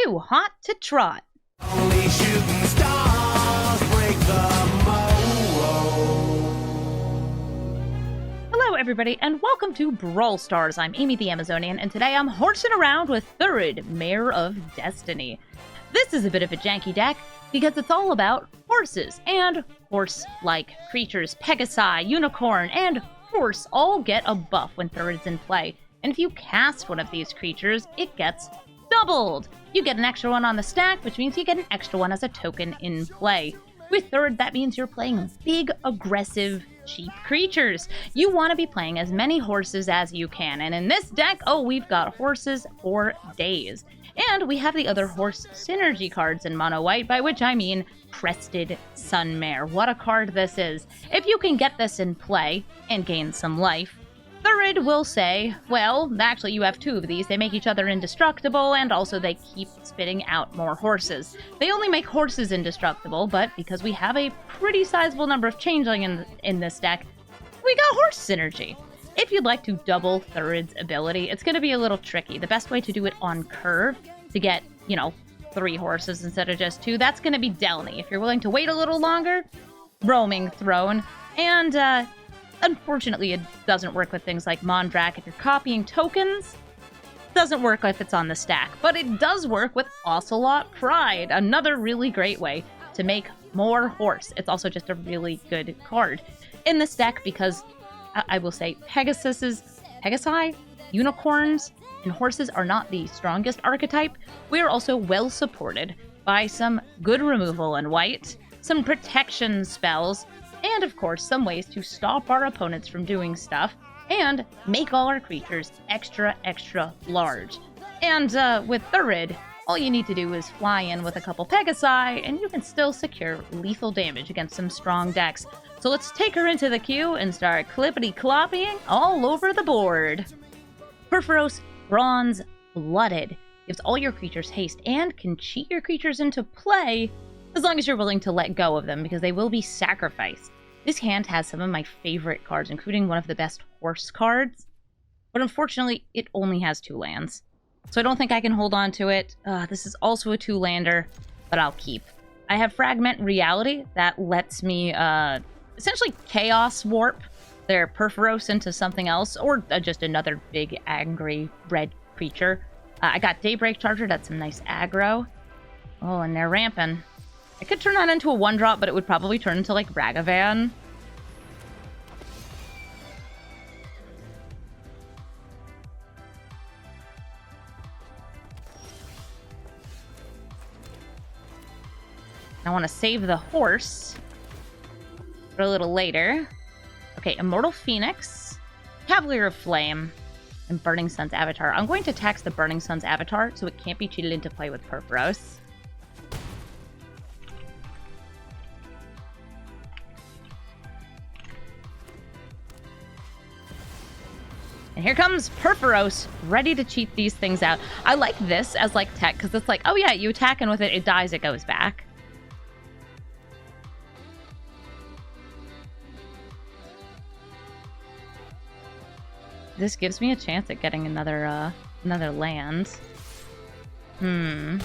Too Hot to Trot. Only shooting stars break the Mowu. Hello everybody and welcome to Brawl Stars. I'm Amy the Amazonian and today I'm horsing around with Thurid, Mare of Destiny. This is a bit of a janky deck because it's all about horses and horse-like creatures. Pegasi, Unicorn, and Horse all get a buff when Thurid's in play. And if you cast one of these creatures, it gets doubled! You get an extra one on the stack, which means you get an extra one as a token in play. With Thurid, that means you're playing big, aggressive, cheap creatures. You want to be playing as many horses as you can, and in this deck, we've got horses for days. And we have the other horse synergy cards in mono white, by which I mean Crested Sun Mare. What a card this is. If you can get this in play and gain some life, Thurid will say, well, actually you have two of these. They make each other indestructible, and also they keep spitting out more horses. They only make horses indestructible, but because we have a pretty sizable number of changeling in this deck, we got horse synergy. If you'd like to double Thurid's ability, it's going to be a little tricky. The best way to do it on curve, to get, 3 horses instead of just 2, that's going to be Delny. If you're willing to wait a little longer, Roaming Throne, and, unfortunately, it doesn't work with things like Mondrak if you're copying tokens. Doesn't work if it's on the stack. But it does work with Ocelot Pride, another really great way to make more horse. It's also just a really good card in this deck because, I will say, Pegasi, Unicorns, and horses are not the strongest archetype. We are also well supported by some good removal in white, some protection spells, and of course some ways to stop our opponents from doing stuff and make all our creatures extra large. And with Thurid, all you need to do is fly in with a couple Pegasi and you can still secure lethal damage against some strong decks. So let's take her into the queue and start clippity-clopping all over the board. Purphoros, Bronze Blooded, gives all your creatures haste and can cheat your creatures into play as long as you're willing to let go of them, because they will be sacrificed. This hand has some of my favorite cards, including one of the best horse cards, but unfortunately, it only has 2 lands. So I don't think I can hold on to it. This is also a 2-lander, but I'll keep. I have Fragment Reality that lets me essentially Chaos Warp their Purphoros into something else, or just another big, angry, red creature. I got Daybreak Charger, that's some nice aggro. Oh, and they're ramping. I could turn that into a 1-drop, but it would probably turn into, like, Ragavan. I want to save the horse for a little later. Okay, Immortal Phoenix, Cavalier of Flame, and Burning Sun's Avatar. I'm going to tax the Burning Sun's Avatar so it can't be cheated into play with Purphoros. And here comes Purphoros, ready to cheat these things out. I like this as, like, tech, because it's like, oh yeah, you attack, and with it, it dies, it goes back. This gives me a chance at getting another land. I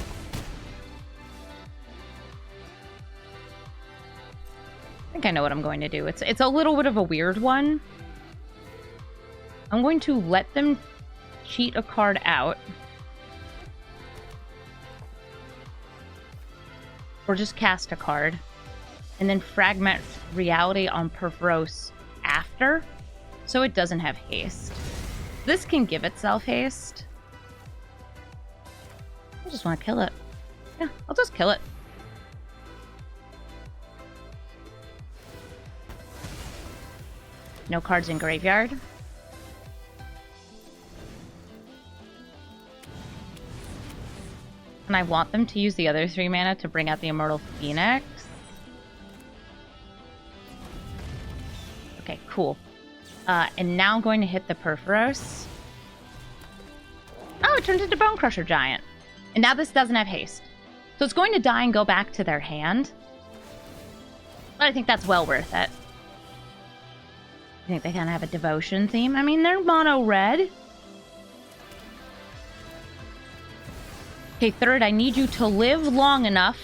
think I know what I'm going to do. It's a little bit of a weird one. I'm going to let them cheat a card out. Or just cast a card. And then Fragment Reality on Purphoros after, so it doesn't have haste. This can give itself haste. I just want to kill it. Yeah, I'll just kill it. No cards in graveyard. And I want them to use the other 3 mana to bring out the Immortal Phoenix. Okay, cool. And now I'm going to hit the Purphoros. Oh, it turns into Bone Crusher Giant. And now this doesn't have haste. So it's going to die and go back to their hand. But I think that's well worth it. I think they kind of have a devotion theme. I mean, they're mono red. Okay, Thurid, I need you to live long enough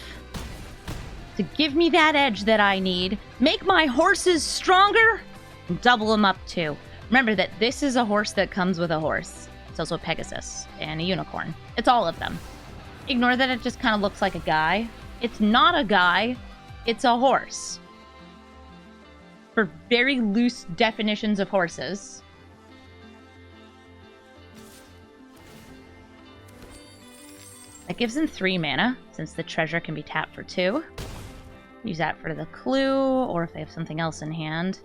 to give me that edge that I need. Make my horses stronger and double them up too. Remember that this is a horse that comes with a horse. It's also a Pegasus and a unicorn. It's all of them. Ignore that it just kind of looks like a guy. It's not a guy. It's a horse. For very loose definitions of horses. That gives him 3 mana, since the treasure can be tapped for 2. Use that for the clue, or if they have something else in hand.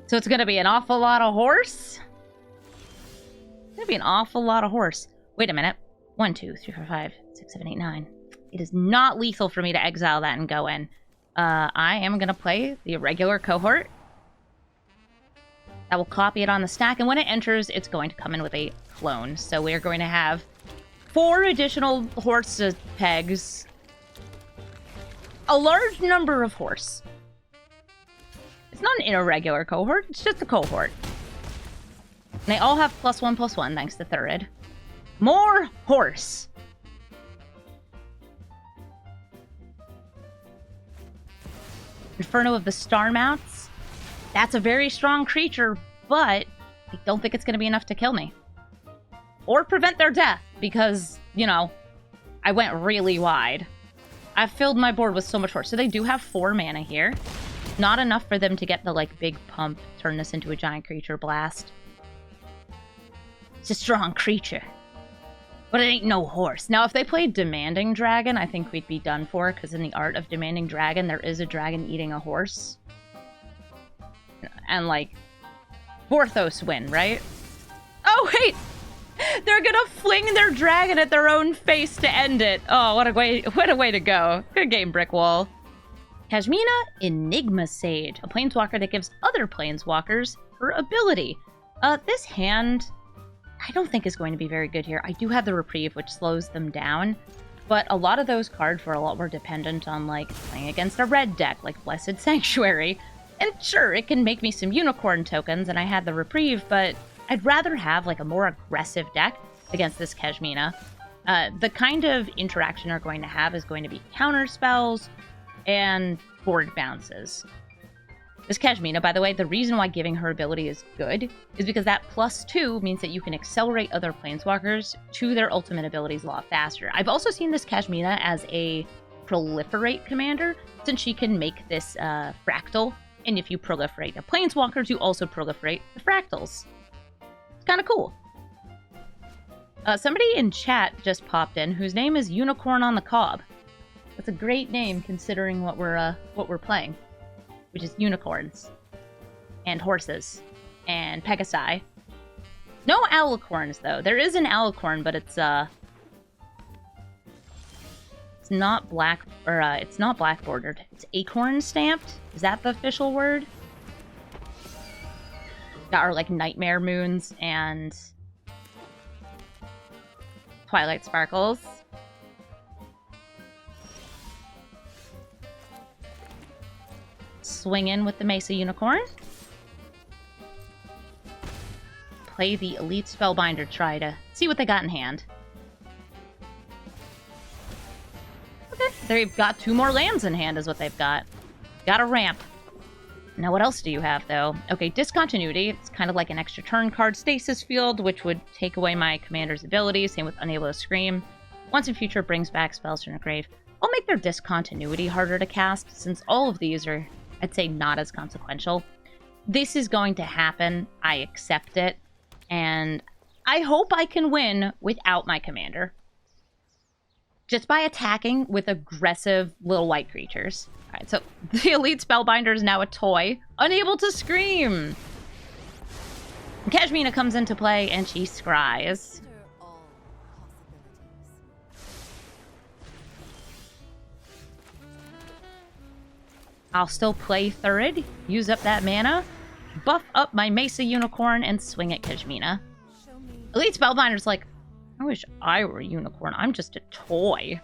So it's going to be an awful lot of horse. It's going to be an awful lot of horse. Wait a minute. 1, 2, 3, 4, 5, 6, 7, 8, 9. It is not lethal for me to exile that and go in. I am going to play the irregular cohort. I will copy it on the stack, and when it enters, it's going to come in with a clone. So we are going to have 4 additional horse pegs. A large number of horse. It's not an irregular cohort, it's just a cohort. And they all have +1/+1 thanks to Thurid. More horse! Inferno of the Star Mounts. That's a very strong creature, but I don't think it's going to be enough to kill me. Or prevent their death, because, you know, I went really wide. I've filled my board with so much horse. So they do have 4 mana here. Not enough for them to get the, like, big pump, turn this into a giant creature blast. It's a strong creature. But it ain't no horse. Now, if they played Demanding Dragon, I think we'd be done for, because in the art of Demanding Dragon, there is a dragon eating a horse. And, like, Purphoros win, right? Oh, wait! They're gonna fling their dragon at their own face to end it. Oh, what a way to go. Good game, Brickwall. Kasmina, Enigma Sage, a planeswalker that gives other planeswalkers her ability. This hand, I don't think is going to be very good here. I do have the Reprieve, which slows them down, but a lot of those cards were a lot more dependent on, like, playing against a red deck, like Blessed Sanctuary. And sure, it can make me some unicorn tokens, and I had the Reprieve, but I'd rather have, like, a more aggressive deck against this Kasmina. The kind of interaction they're going to have is going to be counter spells and board bounces. This Kasmina, by the way, the reason why giving her ability is good is because that +2 means that you can accelerate other planeswalkers to their ultimate abilities a lot faster. I've also seen this Kasmina as a proliferate commander, since she can make this fractal, and if you proliferate the planeswalkers, you also proliferate the fractals. Kind of cool. Somebody in chat just popped in whose name is Unicorn on the Cob. That's a great name considering what we're playing, which is unicorns and horses and Pegasi. No alicorns though. There is an alicorn, but it's not black, or it's not black bordered. It's acorn stamped. Is that the official word? Got our, like, Nightmare Moons and Twilight Sparkles. Swing in with the Mesa Unicorn. Play the Elite Spellbinder, try to see what they got in hand. Okay, they've got 2 more lands in hand is what they've got. Got a ramp. Now, what else do you have, though? Okay, Discontinuity. It's kind of like an extra turn card. Stasis Field, which would take away my commander's ability. Same with Unable to Scream. Once in future, brings back spells from the grave. I'll make their Discontinuity harder to cast, since all of these are, I'd say, not as consequential. This is going to happen. I accept it. And I hope I can win without my commander. Just by attacking with aggressive little white creatures. Alright, so the Elite Spellbinder is now a toy. Unable to Scream! Kasmina comes into play and she scries. I'll still play Thurid, use up that mana, buff up my Mesa Unicorn, and swing at Kasmina. Elite Spellbinder's like, I wish I were a unicorn. I'm just a toy.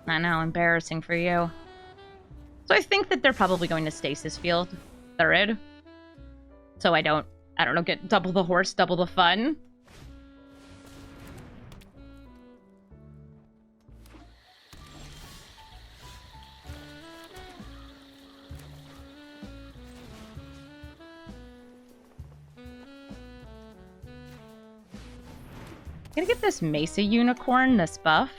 I know, embarrassing for you. So I think that they're probably going to Stasis Field Thurid. So I don't know, get double the horse, double the fun. gonna give this Mesa Unicorn this buff.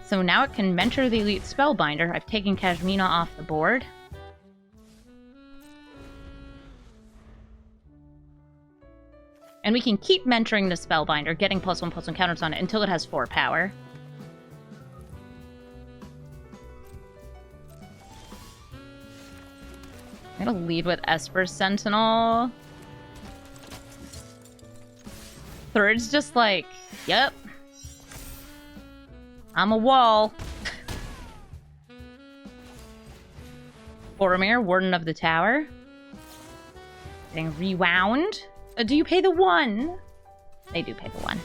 So now it can mentor the Elite Spellbinder. I've taken Kasmina off the board. And we can keep mentoring the Spellbinder, getting +1/+1 counters on it until it has 4 power. I'm gonna lead with Esper Sentinel. Thurid's just like, yep. I'm a wall. Boromir, Warden of the Tower. Getting rewound. Do you pay the 1? They do pay the 1.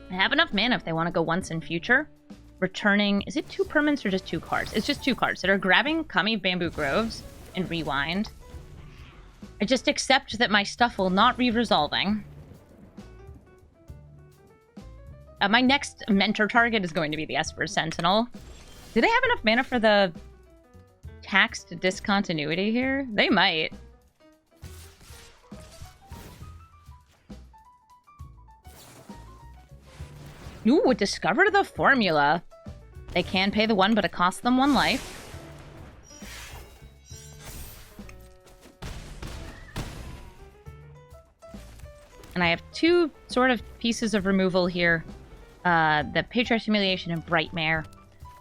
I have enough mana if they want to go once in future. Returning, is it 2 permanents or just 2 cards? It's just 2 cards that are grabbing Kami Bamboo Groves and rewind. I just accept that my stuff will not be resolving. My next mentor target is going to be the Esper Sentinel. Do they have enough mana for the taxed discontinuity here? They might. Ooh, discover the formula. They can pay the 1, but it costs them 1 life. And I have 2 sort of pieces of removal here. The Patriarch's Humiliation and Bright Mare.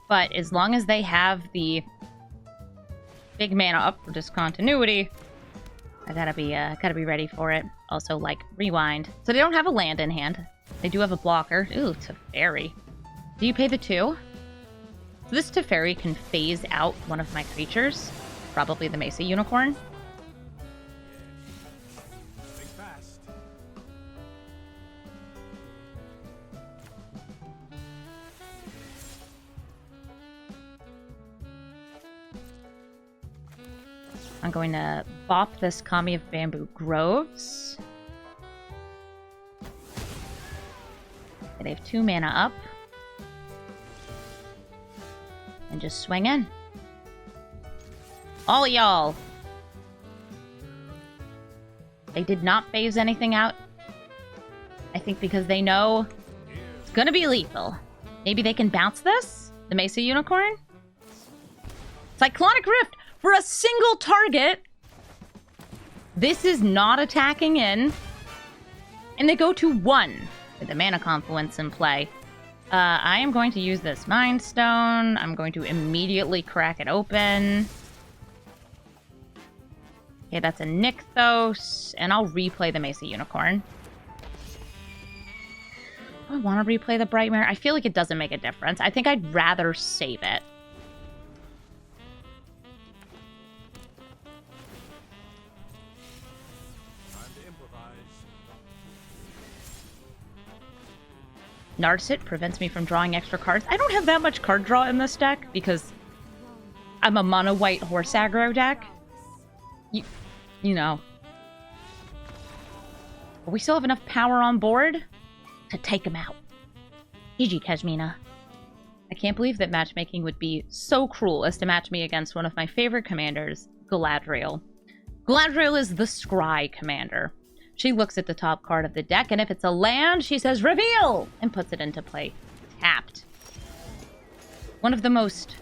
But as long as they have the big mana up for discontinuity, I gotta be ready for it. Also, like, rewind. So they don't have a land in hand. They do have a blocker. Ooh, Teferi. Do you pay the 2? So this Teferi can phase out one of my creatures. Probably the Mesa Unicorn. I'm going to bop this Kami of Bamboo Groves. They have 2 mana up. And just swing in. All y'all. They did not phase anything out. I think because they know it's gonna be lethal. Maybe they can bounce this? The Mesa Unicorn? Cyclonic Rift! For a single target, this is not attacking in. And they go to 1 with the mana confluence in play. I am going to use this Mind Stone. I'm going to immediately crack it open. Okay, that's a Nykthos. And I'll replay the Mesa Unicorn. Do I want to replay the Bright Mare? I feel like it doesn't make a difference. I think I'd rather save it. Narset prevents me from drawing extra cards. I don't have that much card draw in this deck because I'm a mono-white horse aggro deck. You know. But we still have enough power on board to take him out. GG, Kasmina. I can't believe that matchmaking would be so cruel as to match me against one of my favorite commanders, Galadriel. Galadriel is the Scry commander. She looks at the top card of the deck, and if it's a land, she says, reveal! And puts it into play. Tapped. One of the most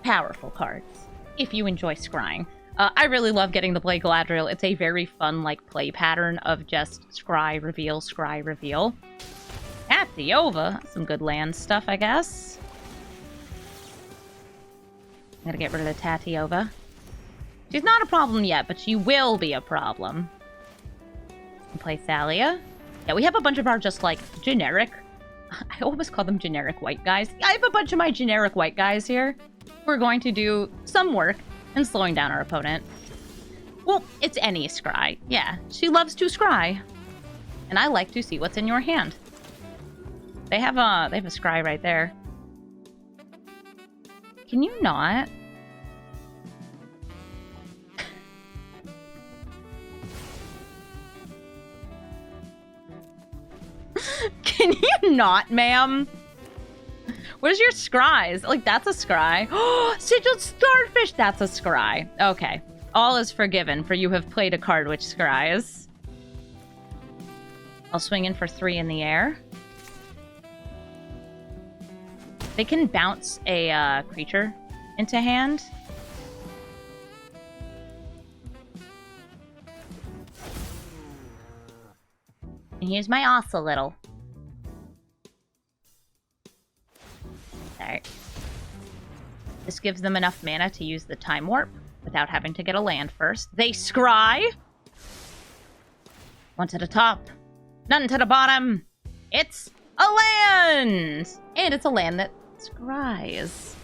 powerful cards, if you enjoy scrying. I really love getting to play Galadriel. It's a very fun, like, play pattern of just scry, reveal. Tatiova. Some good land stuff, I guess. I'm gonna get rid of the Tatiova. She's not a problem yet, but she will be a problem. Play Thalia. Yeah, we have a bunch of our just, like, generic... I always call them generic white guys. I have a bunch of my generic white guys here. We're going to do some work in slowing down our opponent. Well, it's any scry. Yeah, she loves to scry. And I like to see what's in your hand. They have a scry right there. Can you not? Can you not, ma'am? Where's your scries? Like, that's a scry. Oh, sigiled starfish! That's a scry. Okay. All is forgiven, for you have played a card which scries. I'll swing in for 3 in the air. They can bounce a creature into hand. And here's my a little. Alright. This gives them enough mana to use the time warp without having to get a land first. They scry! One to the top. None to the bottom. It's a land! And it's a land that scries.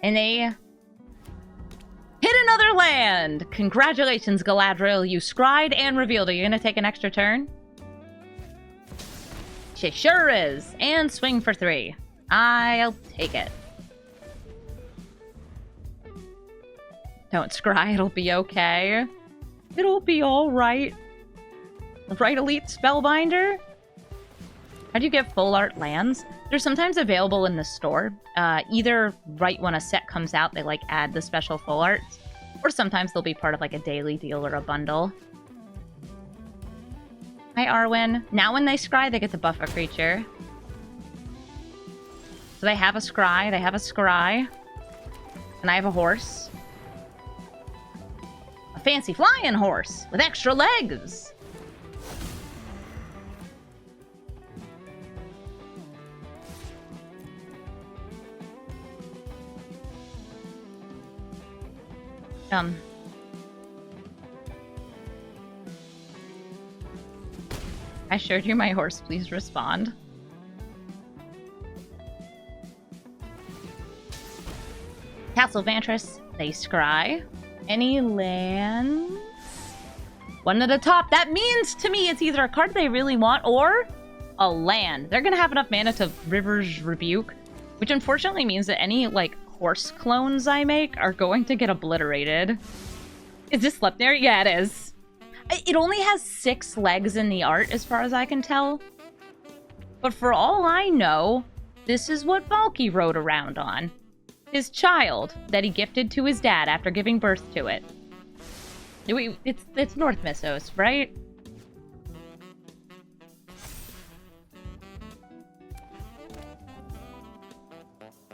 And they hit another land! Congratulations, Galadriel. You scried and revealed. Are you gonna take an extra turn? She sure is. And swing for 3. I'll take it. Don't scry, it'll be okay. It'll be alright. Right, Elite Spellbinder? How do you get full art lands? They're sometimes available in the store. Either right when a set comes out, they like add the special full arts, or sometimes they'll be part of like a daily deal or a bundle. Hi, Arwen. Now when they scry, they get to buff a creature. So they have a scry, they have a scry, and I have a horse. A fancy flying horse with extra legs. I showed you my horse, please respond. Castle Vantress, they scry. Any lands? One at the top. That means to me it's either a card they really want or a land. They're gonna have enough mana to River's Rebuke, which unfortunately means that any, like, horse clones I make are going to get obliterated. Is this Sleipnir? Yeah, it is. It only has 6 legs in the art, as far as I can tell. But for all I know, this is what Valky rode around on. His child that he gifted to his dad after giving birth to it. It's North Missos, right?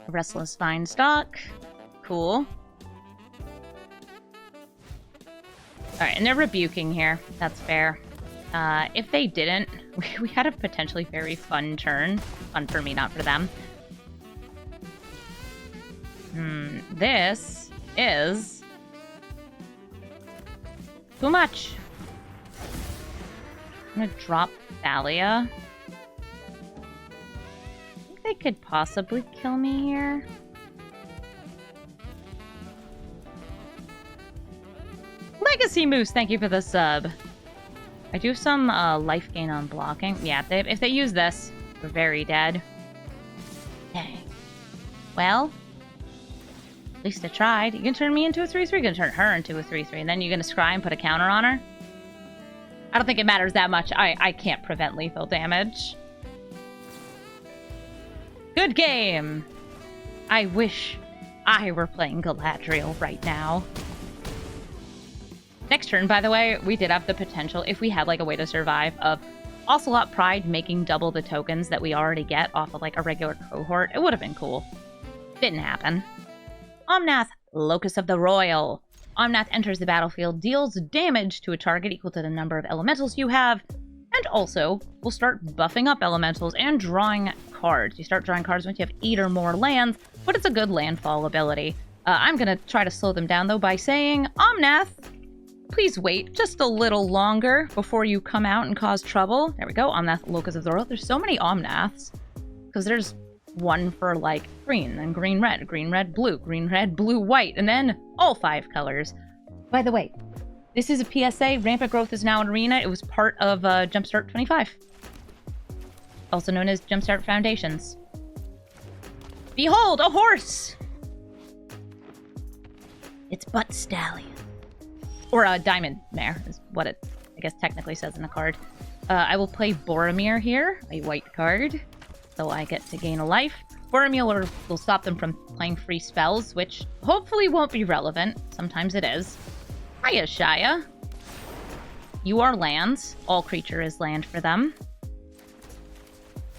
Restless Vine Stock. Cool. Alright, and they're rebuking here. That's fair. If they didn't, we had a potentially very fun turn. Fun for me, not for them. This is too much. I'm gonna drop Thalia. I think they could possibly kill me here. Legacy Moose, thank you for the sub. I do some life gain on blocking. Yeah, if they use this, we're very dead. Dang. Well, at least I tried. You can turn me into a 3/3. You can turn her into a 3/3. And then you're gonna scry and put a counter on her? I don't think it matters that much. I can't prevent lethal damage. Good game! I wish I were playing Galadriel right now. Next turn, by the way, we did have the potential, if we had like a way to survive, of Ocelot Pride making double the tokens that we already get off of like a regular cohort. It would have been cool. Didn't happen. Omnath, Locus of the Royal. Omnath enters the battlefield, deals damage to a target equal to the number of elementals you have, and also will start buffing up elementals and drawing cards. You start drawing cards once you have 8 or more lands, but it's a good landfall ability. I'm gonna try to slow them down though by saying, Omnath, please wait just a little longer before you come out and cause trouble. There we go, Omnath, Locus of the Royal. There's so many Omnaths, because there's one for like green, then green, red, blue, green, red, blue, white, and then all 5 colors. By the way, this is a PSA. Rampant Growth is now an arena. It was part of Jumpstart 25, also known as Jumpstart Foundations. Behold, a horse! It's Butt Stallion. Or a Diamond Mare is what it, I guess, technically says in the card. I will play Boromir here, a white card, so I get to gain a life. Formula will stop them from playing free spells, which hopefully won't be relevant. Sometimes it is. Hiya, Shia. You are lands. All creature is land for them.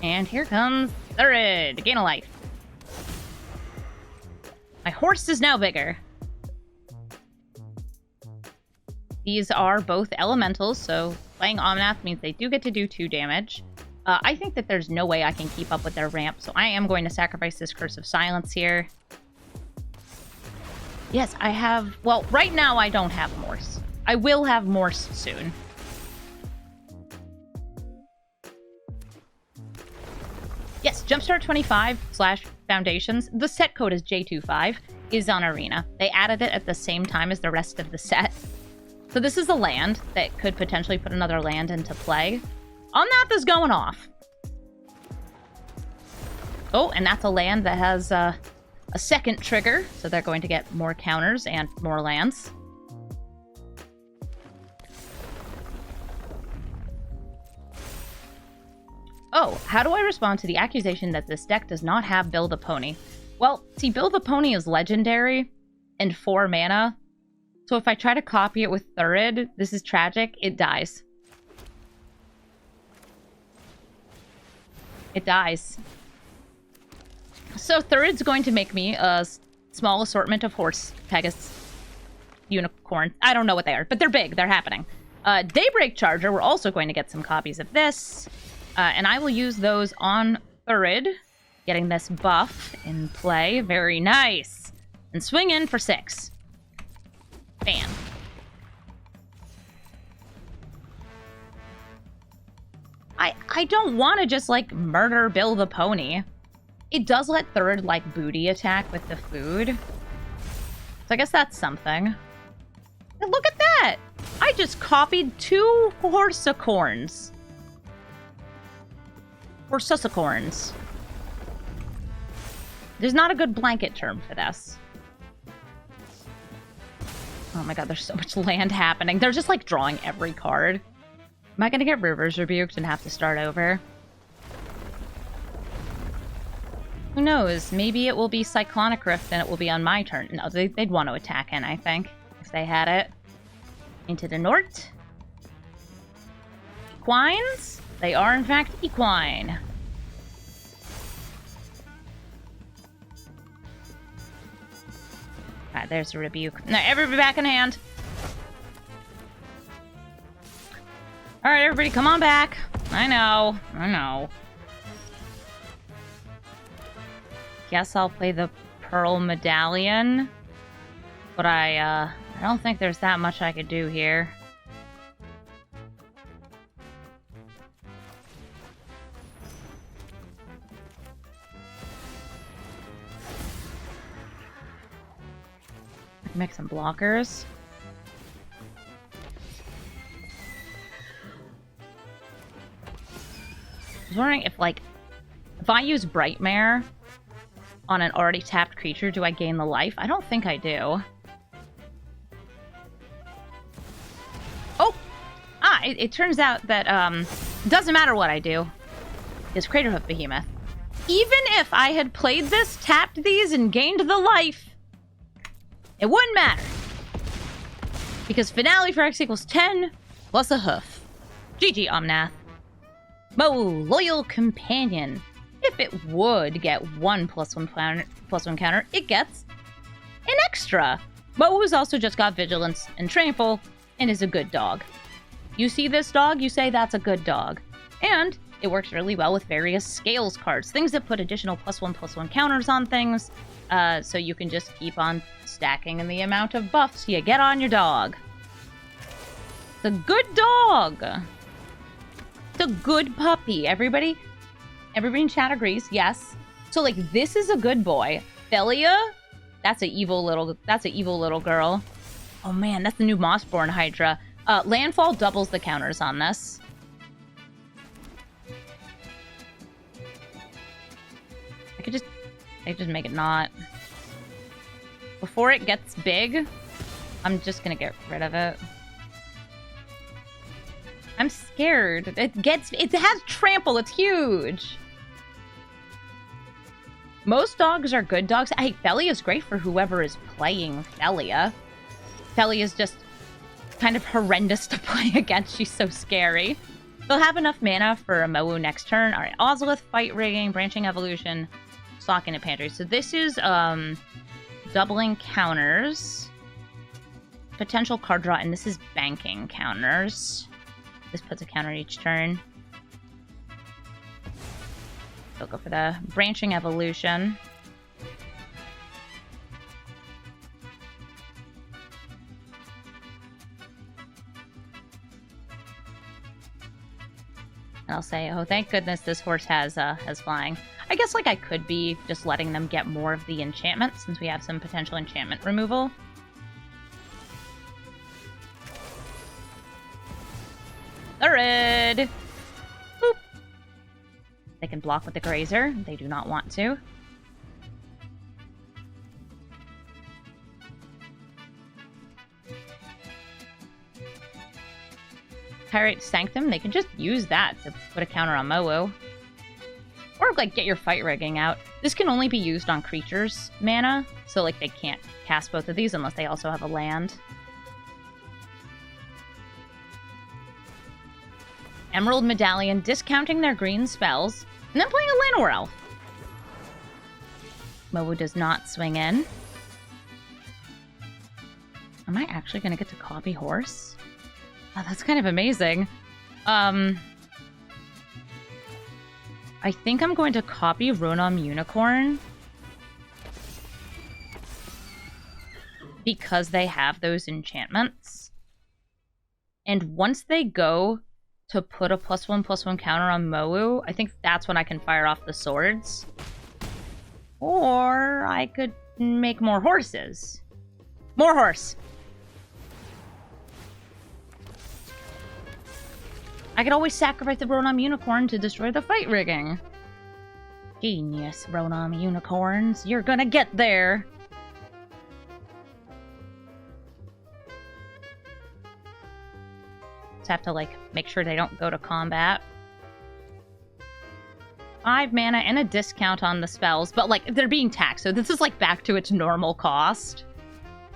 And here comes Thurid. Gain a life. My horse is now bigger. These are both elementals, so playing Omnath means they do get to do 2 damage. I think that there's no way I can keep up with their ramp, so I am going to sacrifice this Curse of Silence here. Yes, I have... Well, right now I don't have Morse. I will have Morse soon. Yes, Jumpstart 25/Foundations. The set code is J25, is on Arena. They added it at the same time as the rest of the set. So this is a land that could potentially put another land into play. Omnath is going off. Oh, and that's a land that has a second trigger, so they're going to get more counters and more lands. Oh, how do I respond to the accusation that this deck does not have Build a Pony? Well, see, Build a Pony is legendary and 4 mana. So if I try to copy it with Thurid, this is tragic, it dies. It dies. So Thurid's going to make me a small assortment of horse, Pegasus, unicorn. I don't know what they are, but they're big. They're happening. Daybreak Charger, we're also going to get some copies of this. And I will use those on Thurid, getting this buff in play. Very nice. And swing in for 6. Bam. I don't want to just, like, murder Bill the Pony. It does let Thurid, like, booty attack with the food. So I guess that's something. And look at that! I just copied 2 horsicorns. Horsicorns. There's not a good blanket term for this. Oh my god, there's so much land happening. They're just, like, drawing every card. Am I gonna get Rivers Rebuked and have to start over? Who knows? Maybe it will be Cyclonic Rift and it will be on my turn. No, they'd want to attack in, I think, if they had it. Into the Nort. Equines? They are, in fact, Equine. Alright, there's a Rebuke. Now, everybody back in hand. Alright, everybody, come on back. I know. Guess I'll play the Pearl Medallion. But I don't think there's that much I could do here. Make some blockers. I was wondering if, like, if I use Brightmare on an already tapped creature, do I gain the life? I don't think I do. Oh! It turns out that, it doesn't matter what I do. It's Craterhoof Behemoth. Even if I had played this, tapped these, and gained the life, it wouldn't matter. Because finale for X equals 10 plus a hoof. GG, Omnath. Mowu, Loyal Companion. If it would get 1+1 counter, it gets an extra. Mowu's also just got Vigilance and Trample and is a good dog. You see this dog, you say that's a good dog. And it works really well with various Scales cards, things that put additional +1/+1 counters on things, so you can just keep on stacking in the amount of buffs you get on your dog. It's a good dog. It's a good puppy. Everybody in chat agrees, yes. So, like, this is a good boy. Felia, that's a evil little girl. Oh man, that's the new Mossborn Hydra. Landfall doubles the counters on this. I could just make it not. Before it gets big, I'm just gonna get rid of it. I'm scared. It has trample, it's huge. Most dogs are good dogs. Hey, Thalia is great for whoever is playing Thalia. Thalia is just kind of horrendous to play against. She's so scary. They'll have enough mana for a Mowu next turn. All right, Ozolith, Fight Rigging, Branching Evolution, Stock in a Pantry. So this is doubling counters, potential card draw, and this is banking counters. This puts a counter each turn. We'll go for the Branching Evolution. And I'll say, oh, thank goodness this horse has flying. I guess, like, I could be just letting them get more of the enchantment, since we have some potential enchantment removal. Thurid! Boop! They can block with the Grazer. They do not want to. Pyrite Sanctum, they can just use that to put a counter on Mowu. Or, like, get your Fight Rigging out. This can only be used on creatures' mana, so, like, they can't cast both of these unless they also have a land. Emerald Medallion, discounting their green spells, and then playing a Llanowar Elf. Mowu does not swing in. Am I actually going to get to copy horse? Oh, that's kind of amazing. I think I'm going to copy Ronom Unicorn. Because they have those enchantments. And once they go to put a +1/+1 counter on Mowu, I think that's when I can fire off the swords. Or I could make more horses. More horse! I could always sacrifice the Ronom Unicorn to destroy the Fight Rigging. Genius, Ronom Unicorns. You're gonna get there! Just have to, like, make sure they don't go to combat. 5 mana and a discount on the spells, but, like, they're being taxed, so this is, like, back to its normal cost.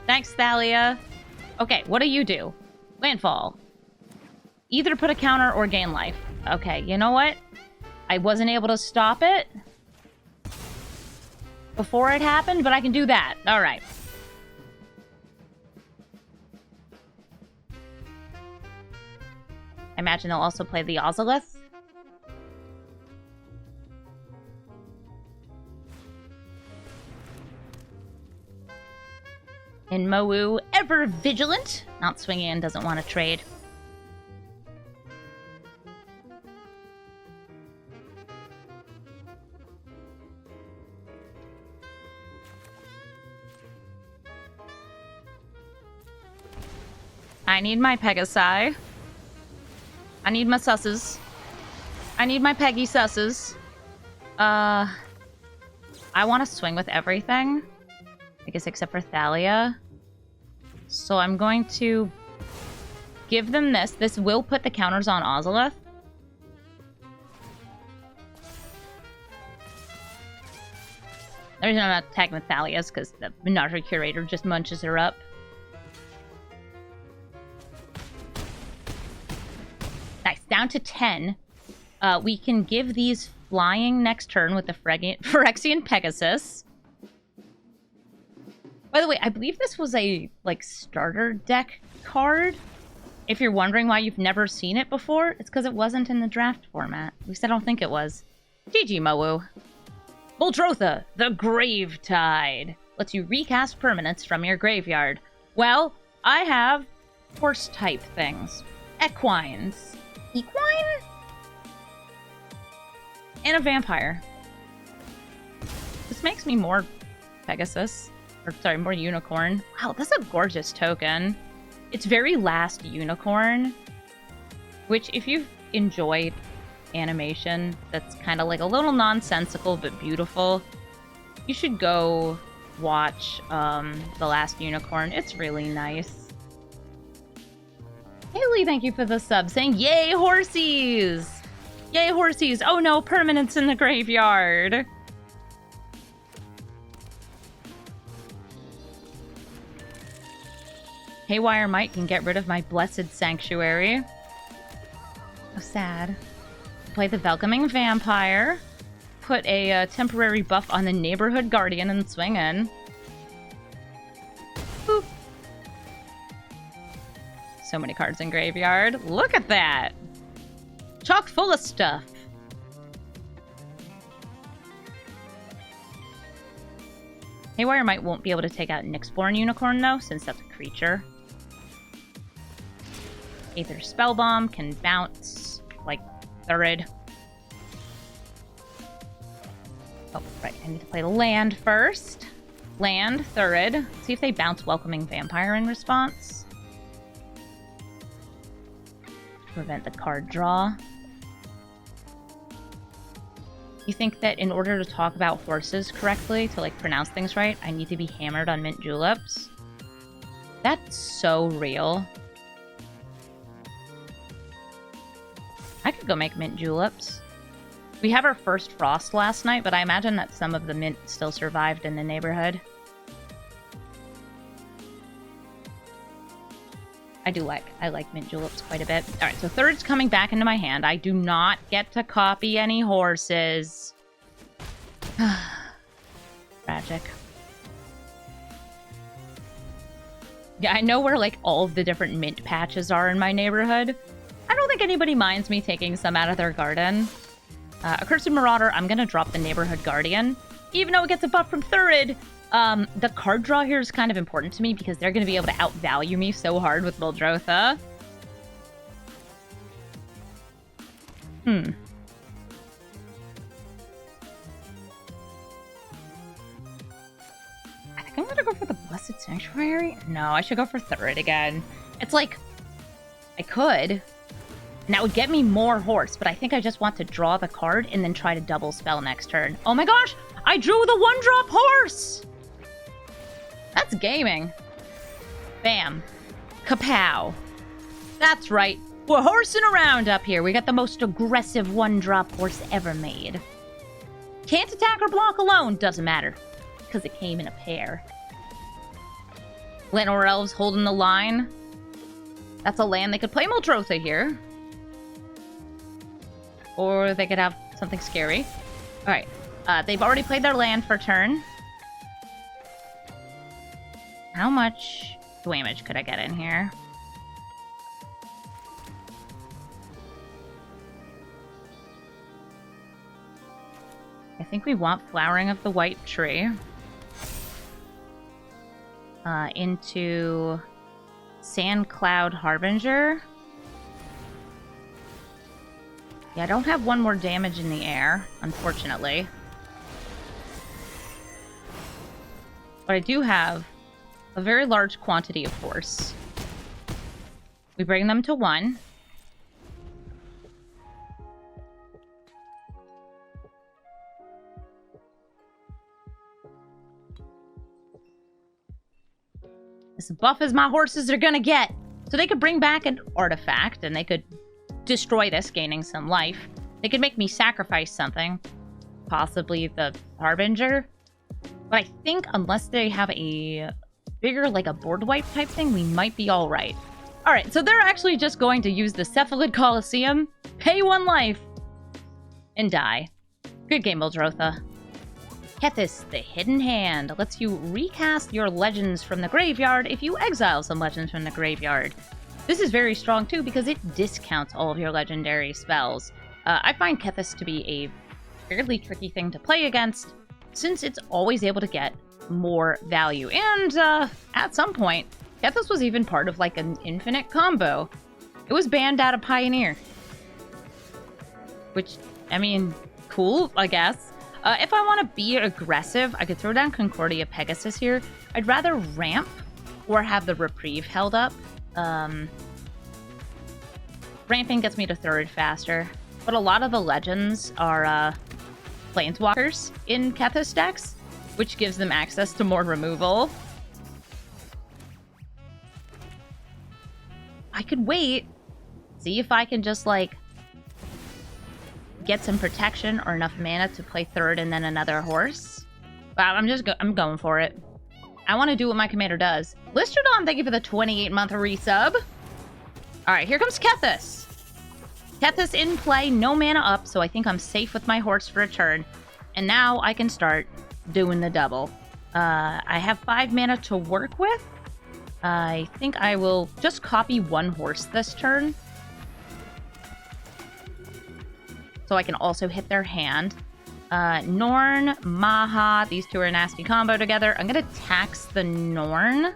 Thanks, Thalia. Okay, what do you do? Landfall. Either put a counter or gain life. Okay, you know what? I wasn't able to stop it before it happened, but I can do that. Alright. I imagine they'll also play the Ozolith. And Mowu, ever vigilant. Not swinging in, doesn't want to trade. I need my Pegasi. I need my susses. I need my Peggy susses. I want to swing with everything. I guess except for Thalia. So I'm going to give them this. This will put the counters on Ozolith. The reason I'm not attacking with Thalia is because the Menagerie Curator just munches her up. Nice. Down to 10. We can give these flying next turn with the Phyrexian Pegasus. By the way, I believe this was a, like, starter deck card. If you're wondering why you've never seen it before, it's because it wasn't in the draft format. At least I don't think it was. GG, Mowu. Muldrotha, the Grave Tide. Lets you recast permanents from your graveyard. Well, I have horse-type things. Equines. Equine? And a vampire. This makes me more Pegasus. Or, sorry, more Unicorn. Wow, that's a gorgeous token. It's very last Unicorn. Which, if you've enjoyed animation that's kind of like a little nonsensical but beautiful, you should go watch The Last Unicorn. It's really nice. Haley, thank you for the sub, saying, yay, horsies! Yay, horsies! Oh no, permanents in the graveyard! Haywire Might can get rid of my Blessed Sanctuary. So sad. Play the Welcoming Vampire. Put a temporary buff on the Neighborhood Guardian and swing in. Boop. So many cards in graveyard. Look at that! Chock full of stuff. Haywire Might won't be able to take out Nyxborn Unicorn, though, since that's a creature. Aether Spellbomb can bounce, like Thurid. Oh, right, I need to play the land first. Land, Thurid. See if they bounce Welcoming Vampire in response. Prevent the card draw. You think that in order to talk about horses correctly, to like pronounce things right, I need to be hammered on mint juleps? That's so real. I could go make mint juleps. We have our first frost last night, but I imagine that some of the mint still survived in the neighborhood. I like mint juleps quite a bit. Alright, so Thurid's coming back into my hand. I do not get to copy any horses. Tragic. Yeah, I know where like all of the different mint patches are in my neighborhood. I don't think anybody minds me taking some out of their garden. Accursed Marauder, I'm gonna drop the Neighborhood Guardian. Even though it gets a buff from Thurid, the card draw here is kind of important to me because they're gonna be able to outvalue me so hard with Muldrotha. I think I'm gonna go for the Blessed Sanctuary. No, I should go for Thurid again. It's like, I could, and that would get me more horse, but I think I just want to draw the card and then try to double spell next turn. Oh my gosh! I drew the 1-drop horse! That's gaming. Bam. Kapow. That's right. We're horsing around up here. We got the most aggressive 1-drop horse ever made. Can't attack or block alone. Doesn't matter. Because it came in a pair. Lenore Elves holding the line. That's a land. They could play Muldrotha here. Or they could have something scary. Alright. They've already played their land for turn. How much damage could I get in here? I think we want Flowering of the White Tree. Into Sand Cloud Harbinger. Yeah, I don't have one more damage in the air, unfortunately. But I do have a very large quantity of force. We bring them to 1. As buff as my horses are gonna get. So they could bring back an artifact, and they could destroy this, gaining some life. They could make me sacrifice something. Possibly the Harbinger. But I think unless they have a bigger, like a board wipe type thing, we might be alright. Alright, so they're actually just going to use the Cephalid Coliseum, pay 1 life, and die. Good game, Muldrotha. Kethis, the Hidden Hand, lets you recast your legends from the graveyard if you exile some legends from the graveyard. This is very strong too because it discounts all of your legendary spells. I find Kethis to be a fairly tricky thing to play against, since it's always able to get more value. And at some point, Kethis was even part of like an infinite combo. It was banned out of Pioneer. Which, I mean, cool, I guess. If I want to be aggressive, I could throw down Concordia Pegasus here. I'd rather ramp or have the Reprieve held up. Ramping gets me to Thurid faster. But a lot of the legends are Planeswalkers in Kethis decks, which gives them access to more removal. I could wait, see if I can just like get some protection or enough mana to play Thurid and then another horse. Wow, I'm going for it. I want to do what my commander does. Listrodon, thank you for the 28-month resub. All right, here comes Kethis. Kethis in play, no mana up, so I think I'm safe with my horse for a turn. And now I can start doing the double. I have 5 mana to work with. I think I will just copy 1 horse this turn. So I can also hit their hand. Norn, Maha, these two are a nasty combo together. I'm going to tax the Norn.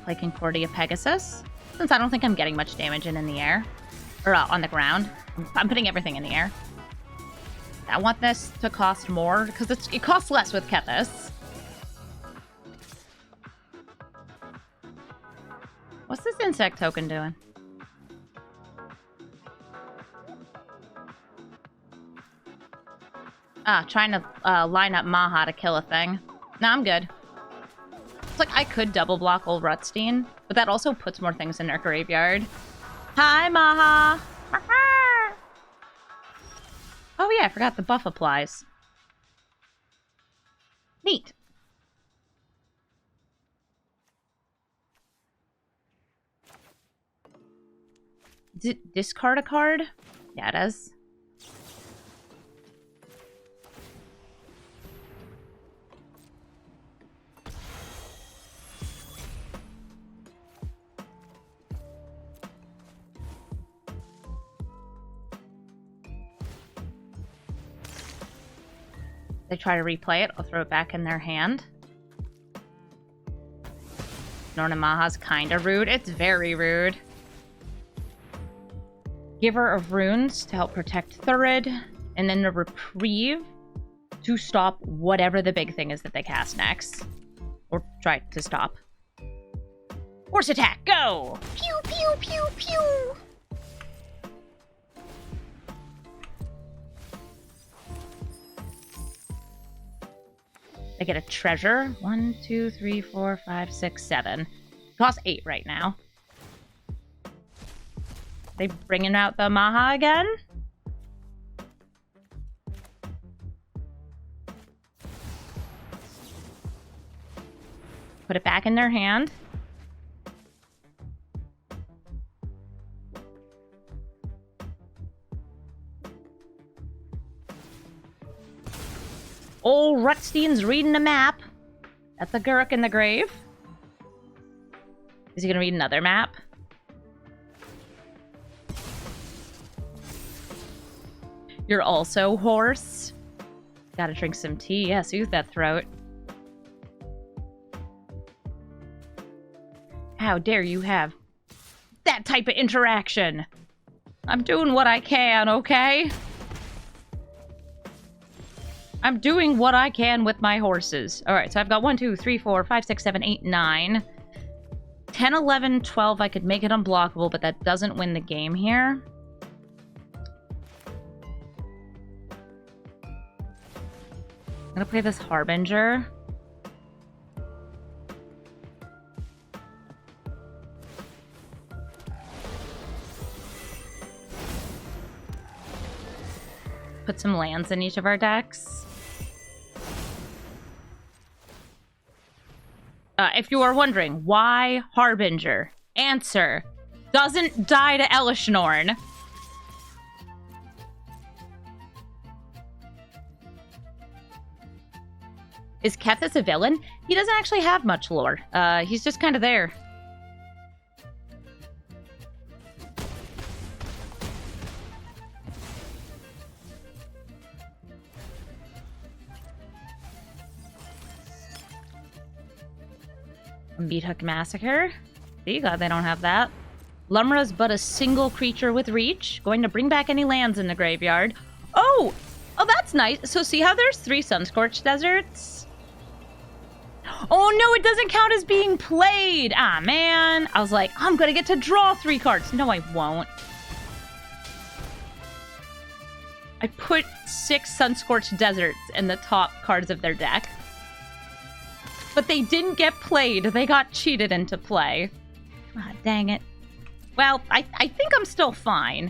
Play Concordia Pegasus. Since I don't think I'm getting much damage in the air. Or on the ground. I'm putting everything in the air. I want this to cost more, because it costs less with Kethis. What's this insect token doing? Trying to line up Maha to kill a thing. No, I'm good. It's like I could double block old Rutstein, but that also puts more things in their graveyard. Hi, Maha! Oh yeah, I forgot the buff applies. Neat. Discard a card? Yeah, it is. They try to replay it, I'll throw it back in their hand. Norna Maha's kinda rude. It's very rude. Giver of Runes to help protect Thurid. And then the Reprieve to stop whatever the big thing is that they cast next. Or try to stop. Horse attack, go! Pew, pew, pew, pew! They get a treasure. 1, 2, 3, 4, 5, 6, 7. Costs 8 right now. They bringing out the Maha again? Put it back in their hand. Old Rutstein's reading a map. That's a Gurk in the grave. Is he gonna read another map? You're also horse. Gotta drink some tea. Yeah, soothe that throat. How dare you have that type of interaction? I'm doing what I can, okay? I'm doing what I can with my horses. Alright, so I've got 1, 2, 3, 4, 5, 6, 7, 8, 9. 10, 11, 12, I could make it unblockable, but that doesn't win the game here. I'm gonna play this Harbinger. Put some lands in each of our decks. If you are wondering, why Harbinger? Answer. Doesn't die to Elishnorn. Is Kethis a villain? He doesn't actually have much lore. He's just kind of there. Beathook Massacre. See, God, they don't have that. Lumra's but a single creature with reach. Going to bring back any lands in the graveyard. Oh! Oh, that's nice. So see how there's 3 Sunscorched Deserts? Oh, no, it doesn't count as being played. Ah, man. I was like, I'm gonna get to draw 3 cards. No, I won't. I put 6 Sunscorched Deserts in the top cards of their deck. But they didn't get played. They got cheated into play. Ah, dang it. Well, I think I'm still fine.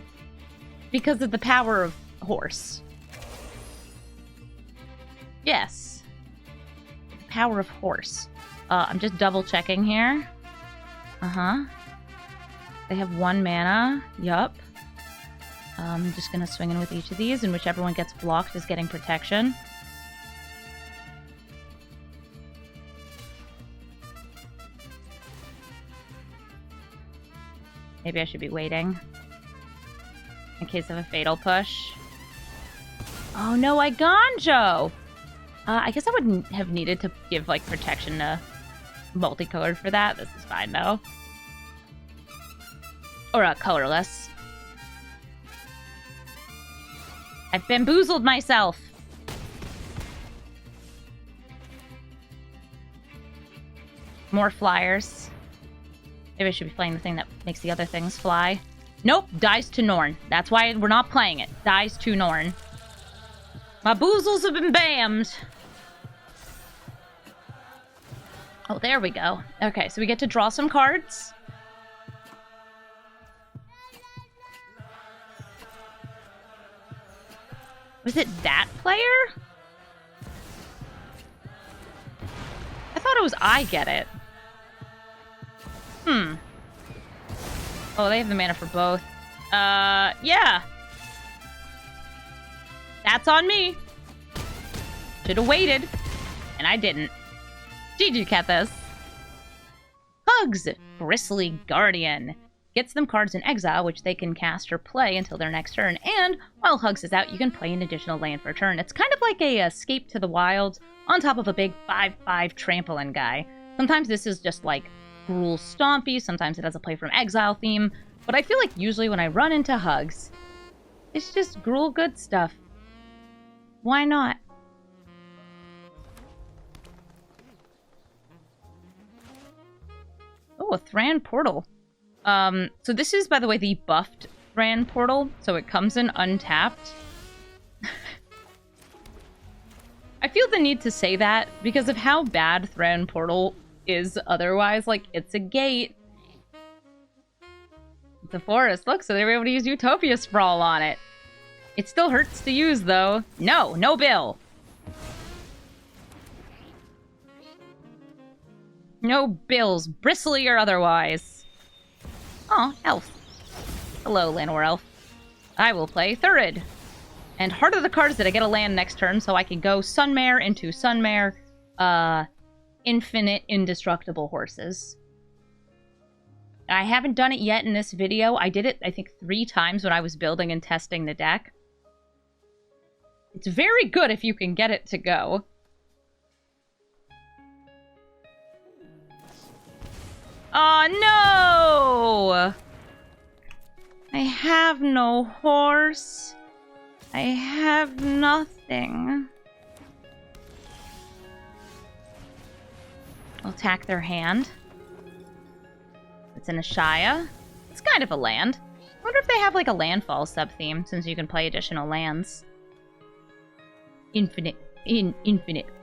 Because of the power of horse. Yes. power of horse. I'm just double checking here. They have 1 mana. Yup. I'm just gonna swing in with each of these, and whichever one gets blocked is getting protection. Maybe I should be waiting in case of a fatal push. Oh no, I Ganjo! I guess I wouldn't have needed to give, like, protection to multicolored for that. This is fine, though. Or, colorless. I've bamboozled myself! More flyers. Maybe I should be playing the thing that makes the other things fly. Nope, dies to Norn. That's why we're not playing it. Dies to Norn. My boozles have been bammed. Oh, there we go. Okay, so we get to draw some cards. Was it that player? I thought it was I get it. Oh, they have the mana for both. Yeah. That's on me. Should have waited. And I didn't. GG, Kethis. Hugs, Bristly Guardian. Gets them cards in exile, which they can cast or play until their next turn. And while Hugs is out, you can play an additional land for a turn. It's kind of like a Escape to the Wilds on top of a big 5/5 trampoline guy. Sometimes this is just like Gruul Stompy, sometimes it has a play from exile theme, but I feel like usually when I run into Hugs, it's just Gruul good stuff. Why not? Oh, a Thran Portal. So this is, by the way, the buffed Thran Portal, so it comes in untapped. I feel the need to say that because of how bad Thran Portal is otherwise. Like, it's a gate. It's a forest. Look, so they were able to use Utopia Sprawl on it. It still hurts to use, though. No, no bill. No bills, bristly or otherwise. Oh, elf. Hello, Llanowar Elf. I will play Thurid. And heart of the card is that I get a land next turn, so I can go Sunmare into Sunmare, infinite indestructible horses. I haven't done it yet in this video. I did it, I think, 3 times when I was building and testing the deck. It's very good if you can get it to go. Oh, no! I have no horse. I have nothing. I'll attack their hand. It's an Ashaya. It's kind of a land. I wonder if they have like a landfall sub-theme, since you can play additional lands. Infinite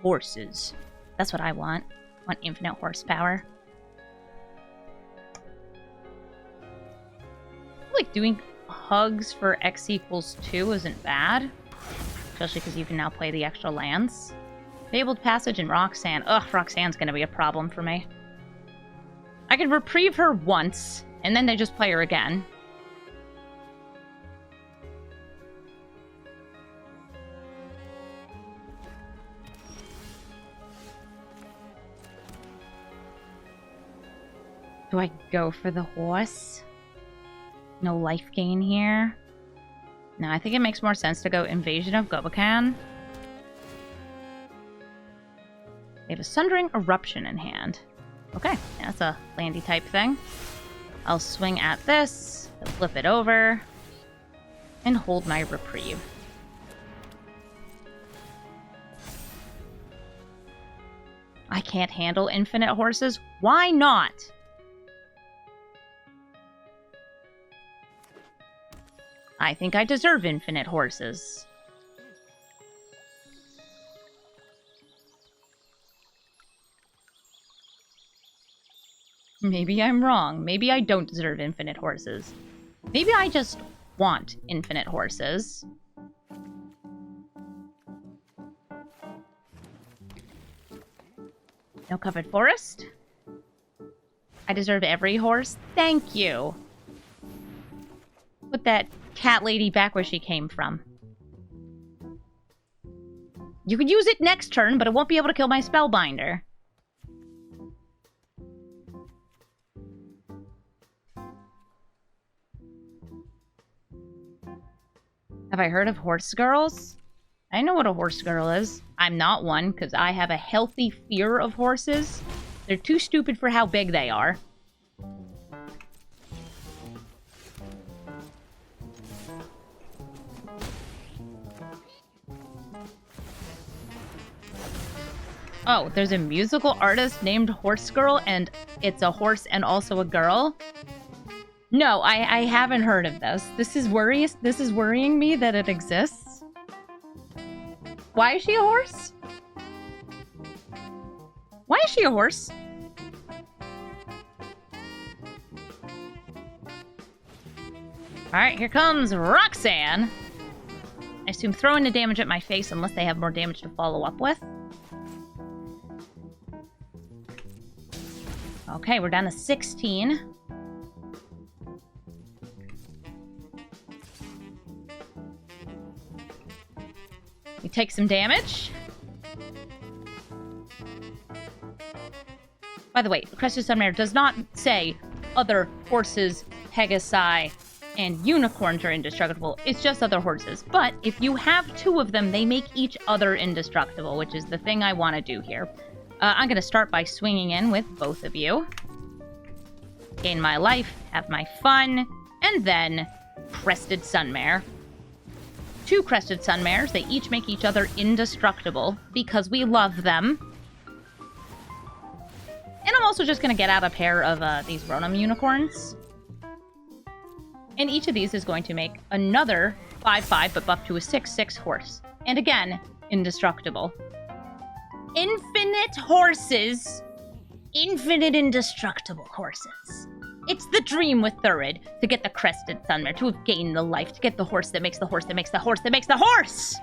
horses. That's what I want. I want infinite horsepower. I feel like doing Hugs for X equals 2 isn't bad. Especially because you can now play the extra lands. Fabled Passage and Roxanne. Ugh, Roxanne's gonna be a problem for me. I can reprieve her once, and then they just play her again. Do I go for the horse? No life gain here. No, I think it makes more sense to go Invasion of Gobokan. They have a Sundering Eruption in hand. Okay, yeah, that's a landy type thing. I'll swing at this, flip it over, and hold my reprieve. I can't handle infinite horses. Why not? I think I deserve infinite horses. Maybe I'm wrong. Maybe I don't deserve infinite horses. Maybe I just want infinite horses. No covered forest. I deserve every horse. Thank you. Put that cat lady back where she came from. You could use it next turn, but it won't be able to kill my Spellbinder. Have I heard of horse girls? I know what a horse girl is. I'm not one, because I have a healthy fear of horses. They're too stupid for how big they are. Oh, there's a musical artist named Horse Girl, and it's a horse and also a girl? No, I haven't heard of this. This is worrying me that it exists. Why is she a horse? Why is she a horse? Alright, here comes Roxanne. I assume throwing the damage at my face unless they have more damage to follow up with. Okay, we're down to 16. We take some damage. By the way, Crested Sunmare does not say other horses, Pegasi, and unicorns are indestructible. It's just other horses. But if you have two of them, they make each other indestructible, which is the thing I want to do here. I'm going to start by swinging in with both of you. Gain my life, have my fun, and then Crested Sunmare. Two Crested Sunmares, they each make each other indestructible because we love them. And I'm also just going to get out a pair of these Ronom unicorns. And each of these is going to make another 5/5, but buff to a 6/6 horse. And again, indestructible. Infinite horses. Infinite indestructible horses. It's the dream with Thurid, to get the Crested Sunmare, to have gained the life, to get the horse that makes the horse that makes the horse that makes the horse!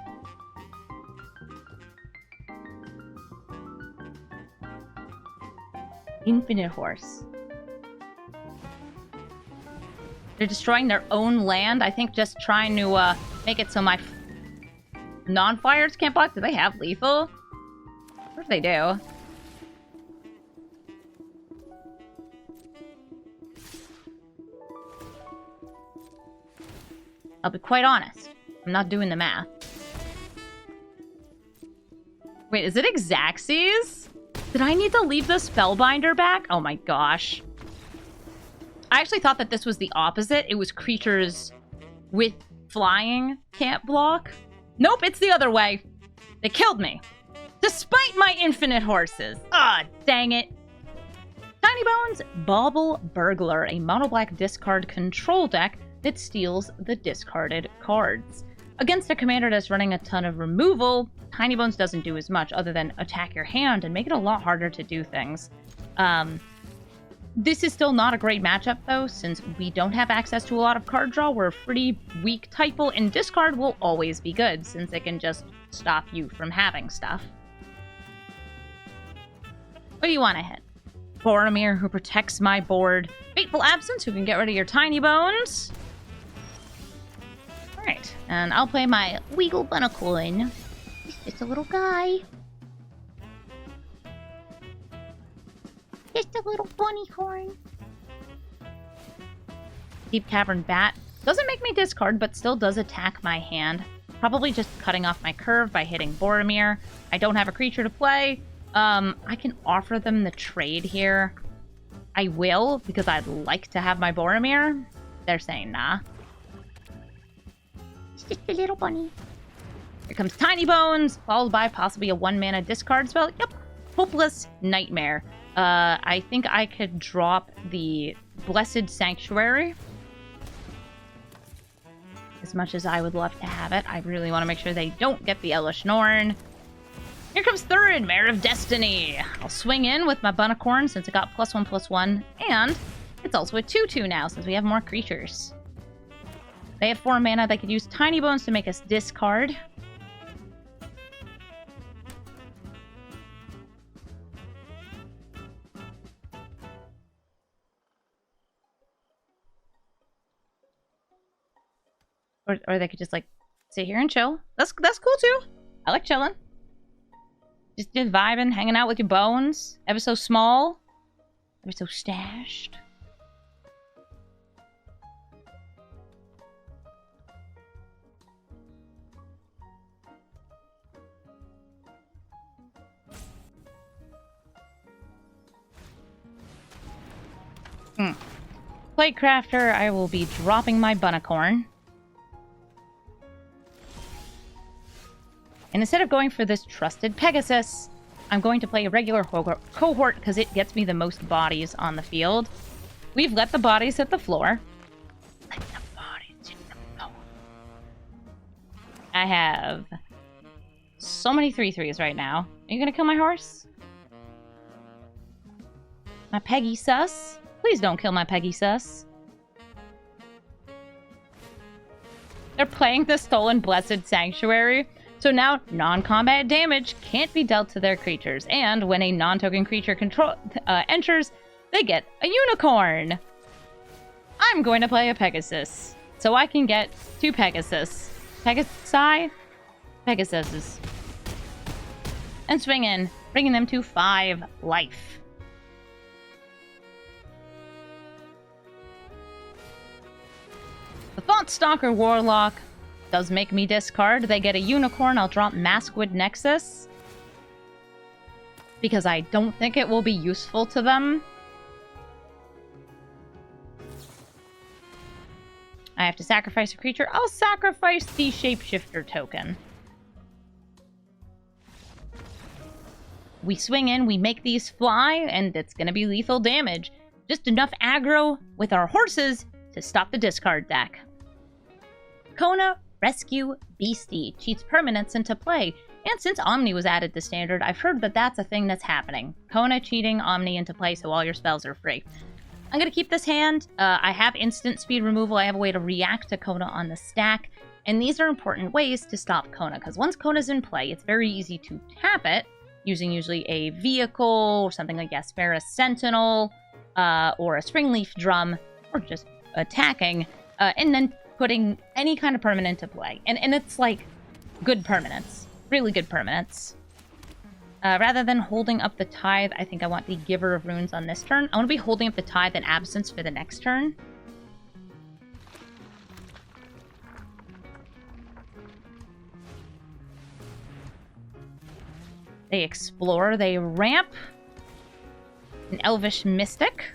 Infinite horse. They're destroying their own land, I think just trying to make it so my non-flyers can't block. Do they have lethal? What if they do? I'll be quite honest. I'm not doing the math. Wait, is it Xaxes? Did I need to leave the Spellbinder back? Oh my gosh. I actually thought that this was the opposite. It was creatures with flying can't block. Nope, it's the other way. They killed me. Despite my infinite horses. Ah, dang it. Tinybones Bauble Burglar, a mono-black discard control deck that steals the discarded cards. Against a commander that's running a ton of removal, Tinybones doesn't do as much other than attack your hand and make it a lot harder to do things. This is still not a great matchup, though, since we don't have access to a lot of card draw. We're a pretty weak typo, and discard will always be good, since it can just stop you from having stuff. What do you want to hit? Boromir, who protects my board. Fateful Absence, who can get rid of your Tinybones. Alright, and I'll play my Weagle Bunnicoin. He's just a little guy. Just a little bunny horn. Deep Cavern Bat. Doesn't make me discard, but still does attack my hand. Probably just cutting off my curve by hitting Boromir. I don't have a creature to play. I can offer them the trade here. I will, because I'd like to have my Boromir. They're saying nah. It's just a little bunny. Here comes Tinybones, followed by possibly a 1-mana discard spell. Yep. Hopeless Nightmare. I think I could drop the Blessed Sanctuary. As much as I would love to have it, I really want to make sure they don't get the Elesh Norn. Here comes Thurid, Mare of Destiny. I'll swing in with my Bunnicorn since it got +1/+1, and it's also a 2/2 now since we have more creatures. They have 4 mana. They could use Tinybones to make us discard. Or they could just, like, sit here and chill. That's cool, too. I like chilling. Just vibing, hanging out with your bones. Ever so small. Ever so stashed. Plate crafter, I will be dropping my bunnicorn. And instead of going for this trusted Pegasus, I'm going to play a regular cohort because it gets me the most bodies on the field. We've let the bodies hit the floor. Let the bodies hit the floor. I have so many 3/3s right now. Are you gonna kill my horse? My Peggy sus? Please don't kill my Peggy sus. They're playing the Stolen Blessed Sanctuary, so now non-combat damage can't be dealt to their creatures, and when a non-token creature enters, they get a unicorn. I'm going to play a Pegasus, so I can get 2 Pegasus. Pegasuses. And swing in, bringing them to 5 life. The Thought-Stalker Warlock does make me discard. They get a unicorn. I'll drop Maskwood Nexus. Because I don't think it will be useful to them. I have to sacrifice a creature. I'll sacrifice the Shapeshifter token. We swing in, we make these fly, and it's going to be lethal damage. Just enough aggro with our horses to stop the discard deck. Kona, Rescue Beastie, cheats permanents into play. And since Omni was added to Standard, I've heard that that's a thing that's happening. Kona cheating Omni into play so all your spells are free. I'm going to keep this hand. I have instant speed removal. I have a way to react to Kona on the stack. And these are important ways to stop Kona, because once Kona's in play, it's very easy to tap it, using usually a vehicle or something like Aspera Sentinel, or a Springleaf Drum, or just attacking, and then putting any kind of permanent to play. And it's like good permanents. Really good permanents. Rather than holding up the Tithe, I think I want the Giver of Runes on this turn. I want to be holding up the Tithe and Absence for the next turn. They explore, they ramp. An Elvish Mystic.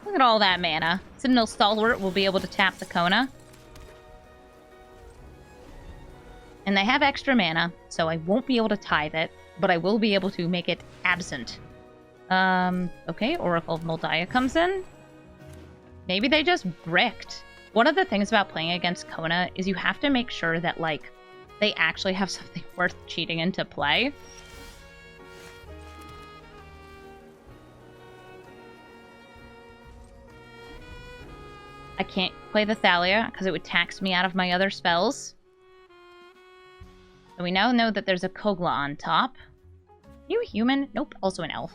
Look at all that mana. Sentinel Stalwart will be able to tap the Kona. And they have extra mana, so I won't be able to tithe it, but I will be able to make it absent. Okay, Oracle of Moldiah comes in. Maybe they just bricked. One of the things about playing against Kona is you have to make sure that, like, they actually have something worth cheating into play. I can't play the Thalia because it would tax me out of my other spells. So we now know that there's a Kogla on top. You a human? Nope, also an elf.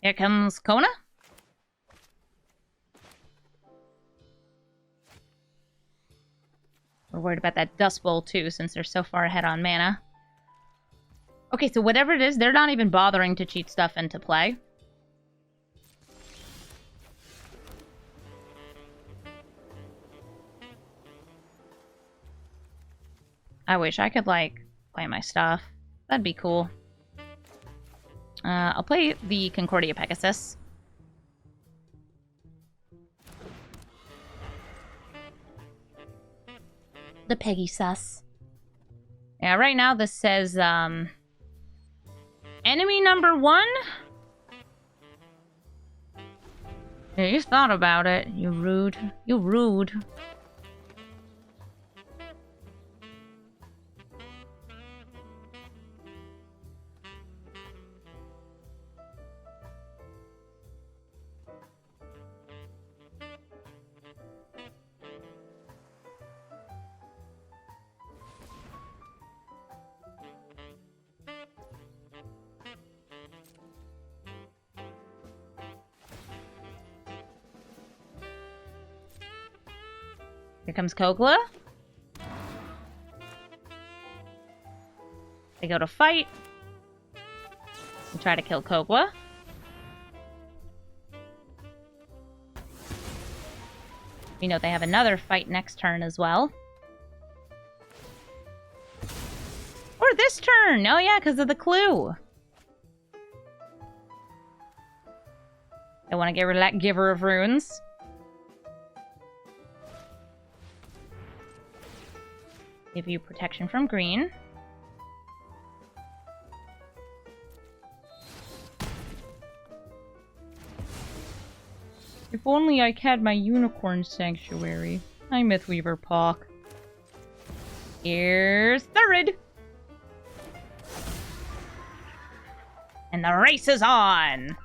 Here comes Kona. We're worried about that Dust Bowl too, since they're so far ahead on mana. Okay, so whatever it is, they're not even bothering to cheat stuff into play. I wish I could, like, play my stuff. That'd be cool. I'll play the Concordia Pegasus. The Peggy sus. Yeah, right now this says, enemy number 1? Yeah, you thought about it. You rude. You rude. Here comes Kogla. They go to fight. We try to kill Kogla. We know they have another fight next turn as well. Or this turn! Oh yeah, because of the clue. I want to get rid of that Giver of Runes. Give you protection from green. If only I had my Unicorn Sanctuary. Hi, Mythweaver Pawk. Here's Thurid! And the race is on!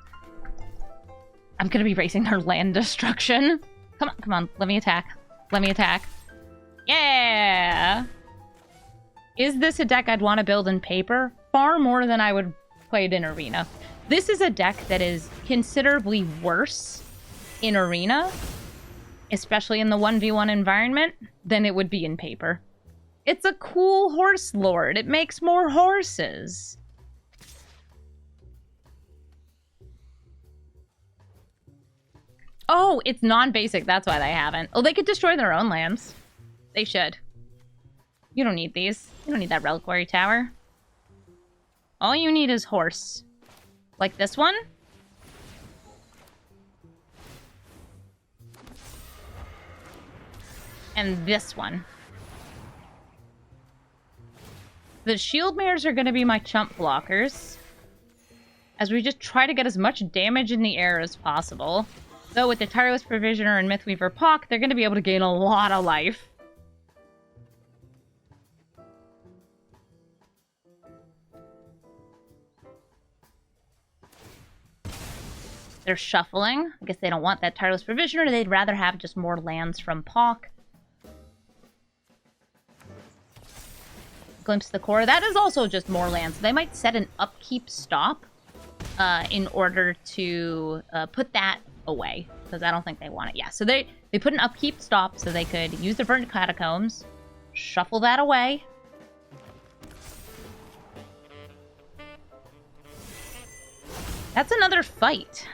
I'm gonna be racing her land destruction. Come on, come on. Let me attack. Let me attack. Yeah! Is this a deck I'd want to build in paper? Far more than I would play it in Arena. This is a deck that is considerably worse in Arena, especially in the 1v1 environment, than it would be in paper. It's a cool horse lord. It makes more horses. Oh, it's non-basic. That's why they haven't. Oh, they could destroy their own lands. They should. You don't need these. You don't need that reliquary tower. All you need is horse. Like this one. And this one. The shield mares are going to be my chump blockers, as we just try to get as much damage in the air as possible. Though with the Tireless Provisioner and Mythweaver Pawk, they're going to be able to gain a lot of life. They're shuffling. I guess they don't want that Tireless Provisioner. They'd rather have just more lands from Pawk. Glimpse the Core. That is also just more lands. They might set an upkeep stop in order to put that away, because I don't think they want it. Yeah, so they put an upkeep stop so they could use the Verdant Catacombs, shuffle that away. That's another fight.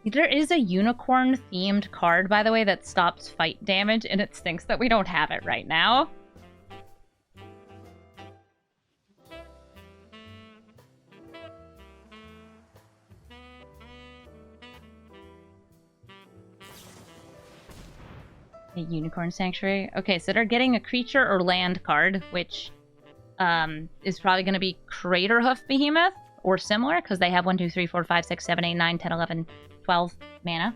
There is a unicorn-themed card, by the way, that stops fight damage, and it stinks that we don't have it right now. A Unicorn Sanctuary. Okay, so they're getting a creature or land card, which is probably going to be Craterhoof Behemoth or similar, because they have 1, 2, 3, 4, 5, 6, 7, 8, 9, 10, 11, 12 mana.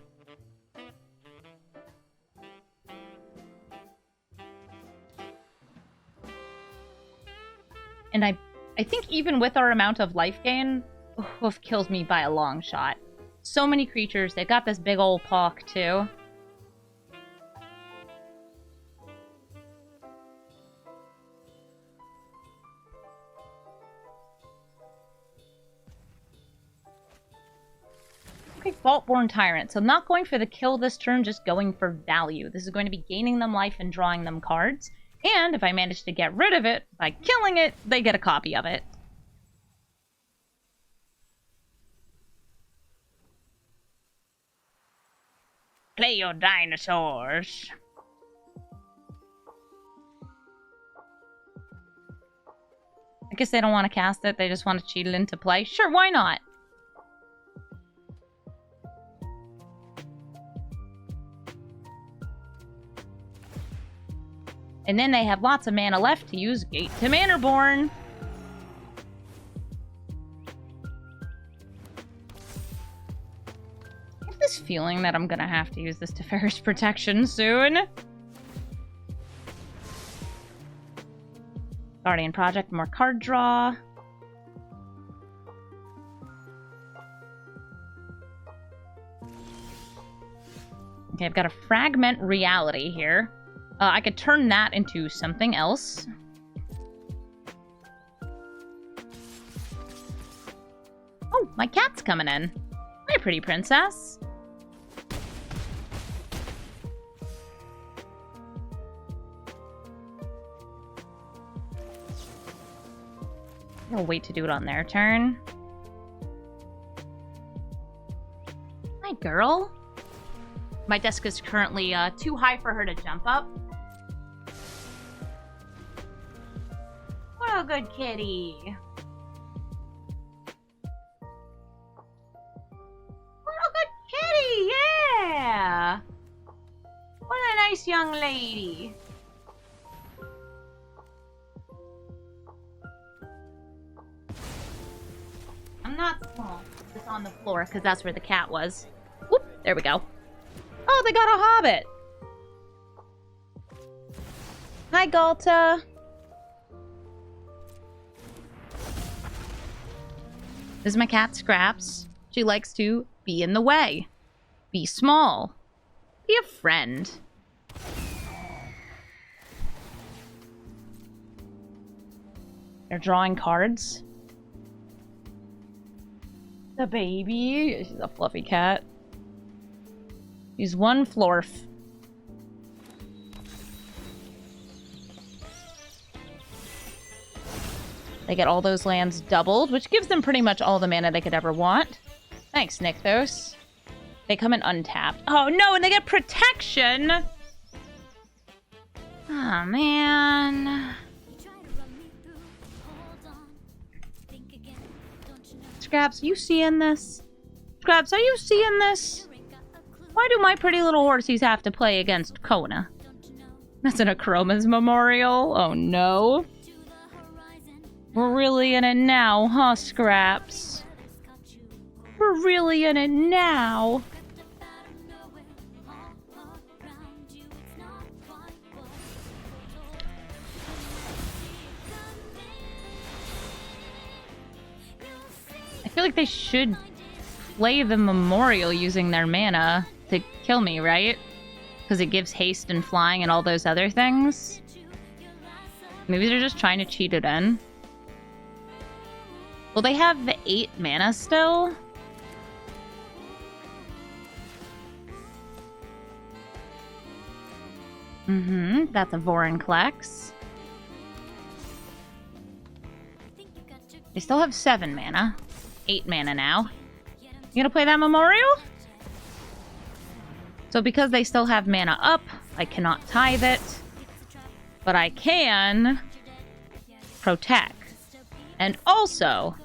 And I think even with our amount of life gain, Hoof kills me by a long shot. So many creatures. They've got this big old Pawk, too. Faultborn Tyrant. So not going for the kill this turn, just going for value. This is going to be gaining them life and drawing them cards. And if I manage to get rid of it by killing it, they get a copy of it. Play your dinosaurs. I guess they don't want to cast it. They just want to cheat it into play. Sure, why not? And then they have lots of mana left to use Gate to Manorborn. I have this feeling that I'm going to have to use this Teferi's Protection soon. Guardian Project, more card draw. Okay, I've got a Fragment Reality here. I could turn that into something else. Oh, my cat's coming in. Hi, pretty princess. I'll wait to do it on their turn. Hi, girl. My desk is currently too high for her to jump up. What a good kitty. What a good kitty, yeah. What a nice young lady. I'm not small. It's on the floor because that's where the cat was. Whoop, there we go. Oh, they got a hobbit. Hi, Galta. This is my cat, Scraps. She likes to be in the way. Be small. Be a friend. They're drawing cards. The baby. She's a fluffy cat. She's one florf. They get all those lands doubled, which gives them pretty much all the mana they could ever want. Thanks, Nykthos. They come in untapped. Oh no, and they get protection! Oh man. Scraps, you seeing this? Scraps, are you seeing this? Why do my pretty little horsies have to play against Kona? That's an Akroma's memorial? Oh no. We're really in it now, huh, Scraps? We're really in it now. I feel like they should play the memorial using their mana to kill me, right? Because it gives haste and flying and all those other things. Maybe they're just trying to cheat it in. Well, they have the 8 mana still. That's a Vorinclex. They still have 7 mana. 8 mana now. You gonna play that memorial? So because they still have mana up, I cannot tithe it. But I can protect. And also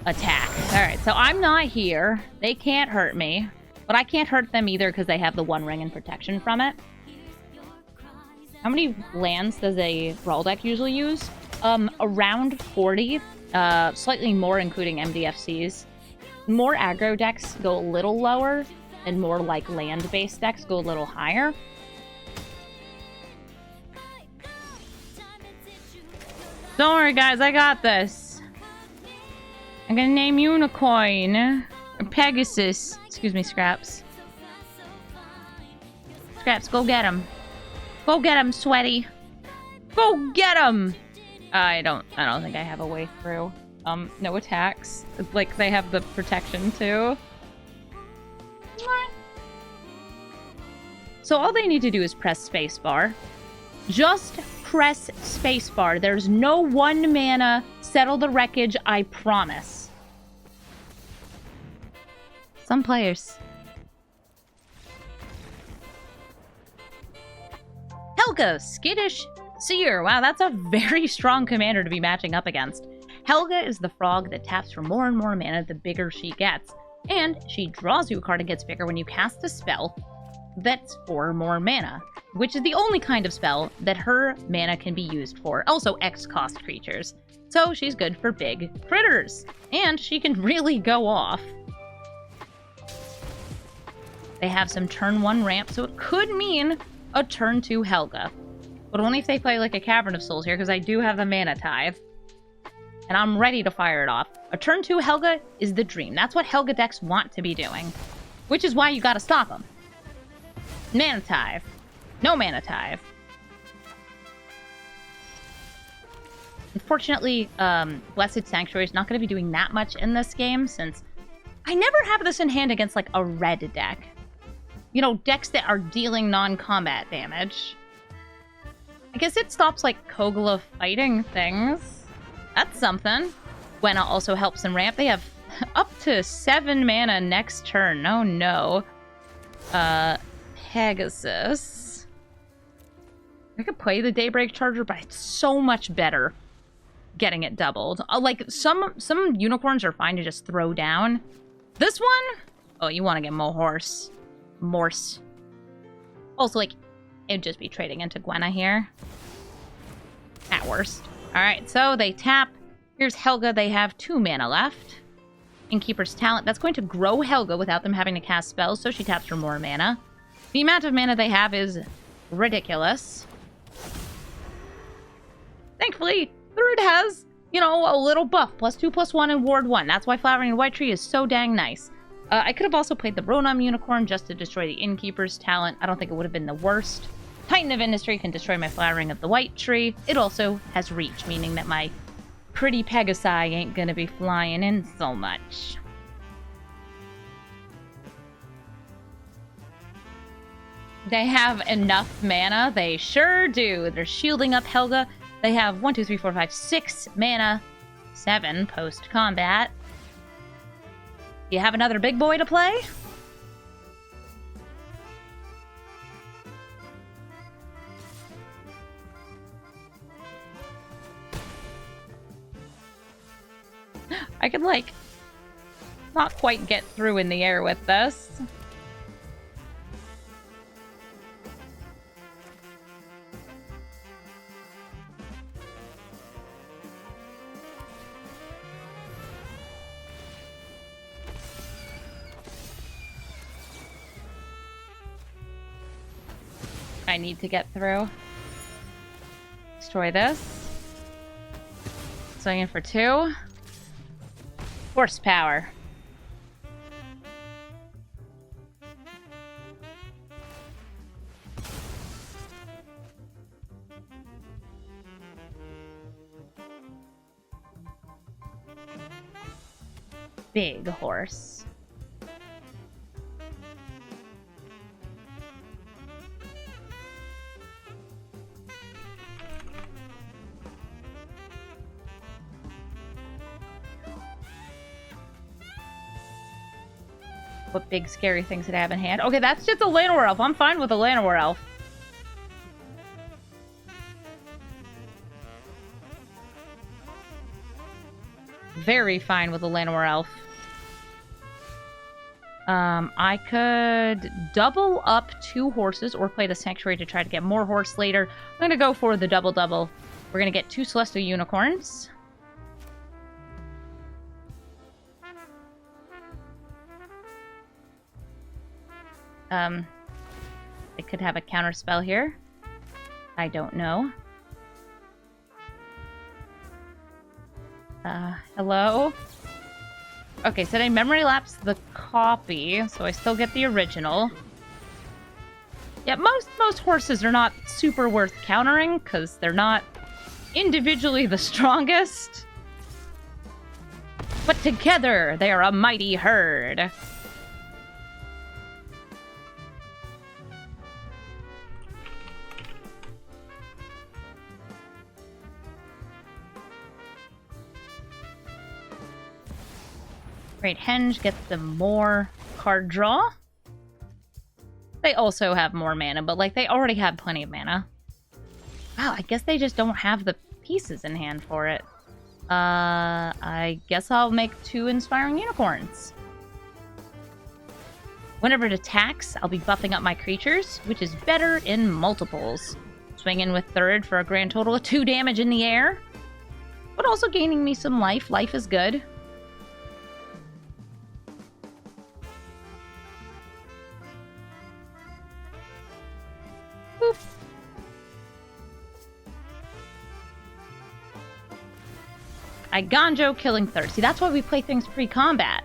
attack. Alright, so I'm not here. They can't hurt me. But I can't hurt them either because they have the 1 ring and protection from it. How many lands does a Brawl deck usually use? Around 40. Slightly more including MDFCs. More aggro decks go a little lower. And more like land-based decks go a little higher. Don't worry guys, I got this. I'm gonna name Unicorn. Or Pegasus. Excuse me, Scraps. Scraps, go get him. Go get him, Sweaty. Go get him! I don't think I have a way through. No attacks. It's like they have the protection too. So all they need to do is press spacebar. Just press spacebar. There's no 1 mana. Settle the wreckage, I promise. Some players. Helga, Skittish Seer. Wow, that's a very strong commander to be matching up against. Helga is the frog that taps for more and more mana the bigger she gets. And she draws you a card and gets bigger when you cast a spell that's for more mana, which is the only kind of spell that her mana can be used for. Also X-cost creatures. So she's good for big critters. And she can really go off. They have some turn 1 ramp, so it could mean a turn 2 Helga. But only if they play like a Cavern of Souls here, because I do have the mana tithe. And I'm ready to fire it off. A turn 2 Helga is the dream. That's what Helga decks want to be doing. Which is why you gotta stop them. Mana tithe. No mana tithe. Unfortunately, Blessed Sanctuary is not going to be doing that much in this game, since I never have this in hand against, like, a red deck. You know, decks that are dealing non-combat damage. I guess it stops, like, Kogla fighting things. That's something. Gwenna also helps in ramp. They have up to 7 mana next turn. Oh no. Pegasus. I could play the Daybreak Charger, but it's so much better getting it doubled. Like, some unicorns are fine to just throw down. This one? Oh, you want to get Morse. Also, like, it'd just be trading into Gwenna here. At worst. Alright, so they tap. Here's Helga. They have 2 mana left. Innkeeper's Talent. That's going to grow Helga without them having to cast spells, so she taps for more mana. The amount of mana they have is ridiculous. Thankfully, Thurid has, you know, a little buff. +2/+1 and Ward 1. That's why Flowering White Tree is so dang nice. I could have also played the Ronom Unicorn just to destroy the Innkeeper's Talent. I don't think it would have been the worst. Titan of Industry can destroy my Flowering of the White Tree. It also has reach, meaning that my pretty Pegasi ain't gonna be flying in so much. They have enough mana. They sure do. They're shielding up Helga. They have 1, 2, 3, 4, 5, 6 mana. 7 post-combat. You have another big boy to play? I could, like, not quite get through in the air with this. I need to get through. Destroy this. Swinging for 2. Horsepower. Big horse. What big scary things did I have in hand? Okay, that's just a Llanowar Elf. I'm fine with a Llanowar Elf. Very fine with a Llanowar Elf. I could double up 2 horses or play the Sanctuary to try to get more horse later. I'm gonna go for the double-double. We're gonna get 2 Celestial Unicorns. They could have a counter spell here. I don't know. Hello? Okay, so they memory lapse the copy, so I still get the original. Yeah, most horses are not super worth countering, because they're not individually the strongest. But together, they are a mighty herd. Great Henge gets them more card draw. They also have more mana, but like they already had plenty of mana. Wow, I guess they just don't have the pieces in hand for it. I guess I'll make 2 Inspiring Unicorns. Whenever it attacks, I'll be buffing up my creatures, which is better in multiples. Swinging with Thurid for a grand total of 2 damage in the air, but also gaining me some life. Life is good. Boop. I Ganjo killing Thurid. See, that's why we play things pre-combat.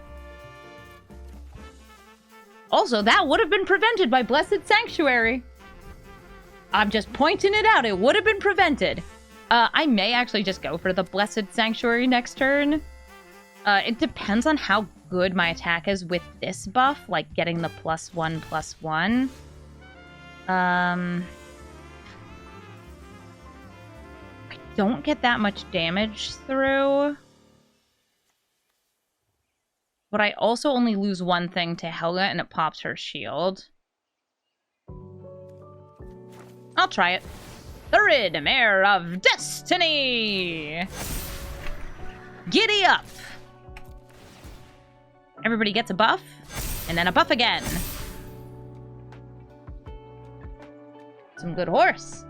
Also, that would have been prevented by Blessed Sanctuary. I'm just pointing it out. It would have been prevented. I may actually just go for the Blessed Sanctuary next turn. It depends on how good my attack is with this buff, like getting the +1/+1. I don't get that much damage through. But I also only lose one thing to Helga, and it pops her shield. I'll try it. Thurid, Mare of Destiny! Giddy up! Everybody gets a buff, and then a buff again. Some good horse.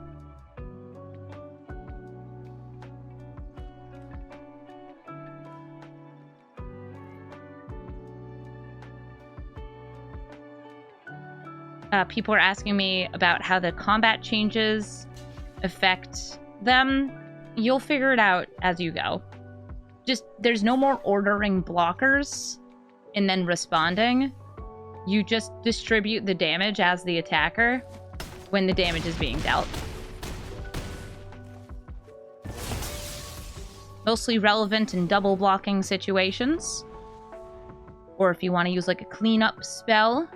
People are asking me about how the combat changes affect them. You'll figure it out as you go. Just, there's no more ordering blockers and then responding. You just distribute the damage as the attacker when the damage is being dealt. Mostly relevant in double blocking situations. Or if you want to use like a cleanup spell.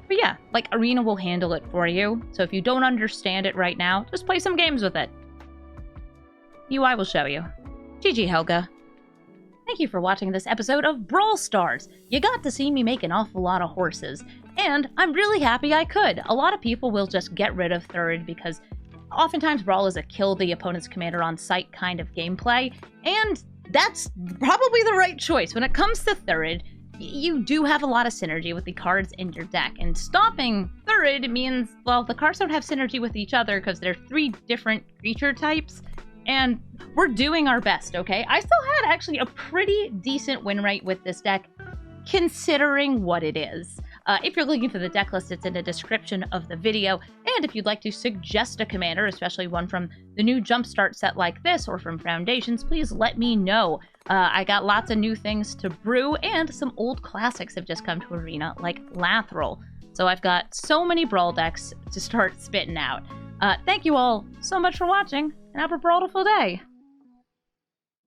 But yeah, like Arena will handle it for you. So if you don't understand it right now, just play some games with it. UI will show you. GG, Helga. Thank you for watching this episode of Brawl Stars. You got to see me make an awful lot of horses. And I'm really happy I could. A lot of people will just get rid of Thurid because oftentimes Brawl is a kill the opponent's commander on sight kind of gameplay. And that's probably the right choice. When it comes to Thurid, you do have a lot of synergy with the cards in your deck, and stopping Thurid means, well, the cards don't have synergy with each other because they're 3 different creature types, and we're doing our best, okay? I still had actually a pretty decent win rate with this deck, considering what it is. If you're looking for the deck list, it's in the description of the video, and if you'd like to suggest a commander, especially one from the new Jumpstart set like this, or from Foundations, please let me know. I got lots of new things to brew, and some old classics have just come to Arena, like Lathril. So I've got so many Brawl decks to start spitting out. Thank you all so much for watching, and have a brawlful day!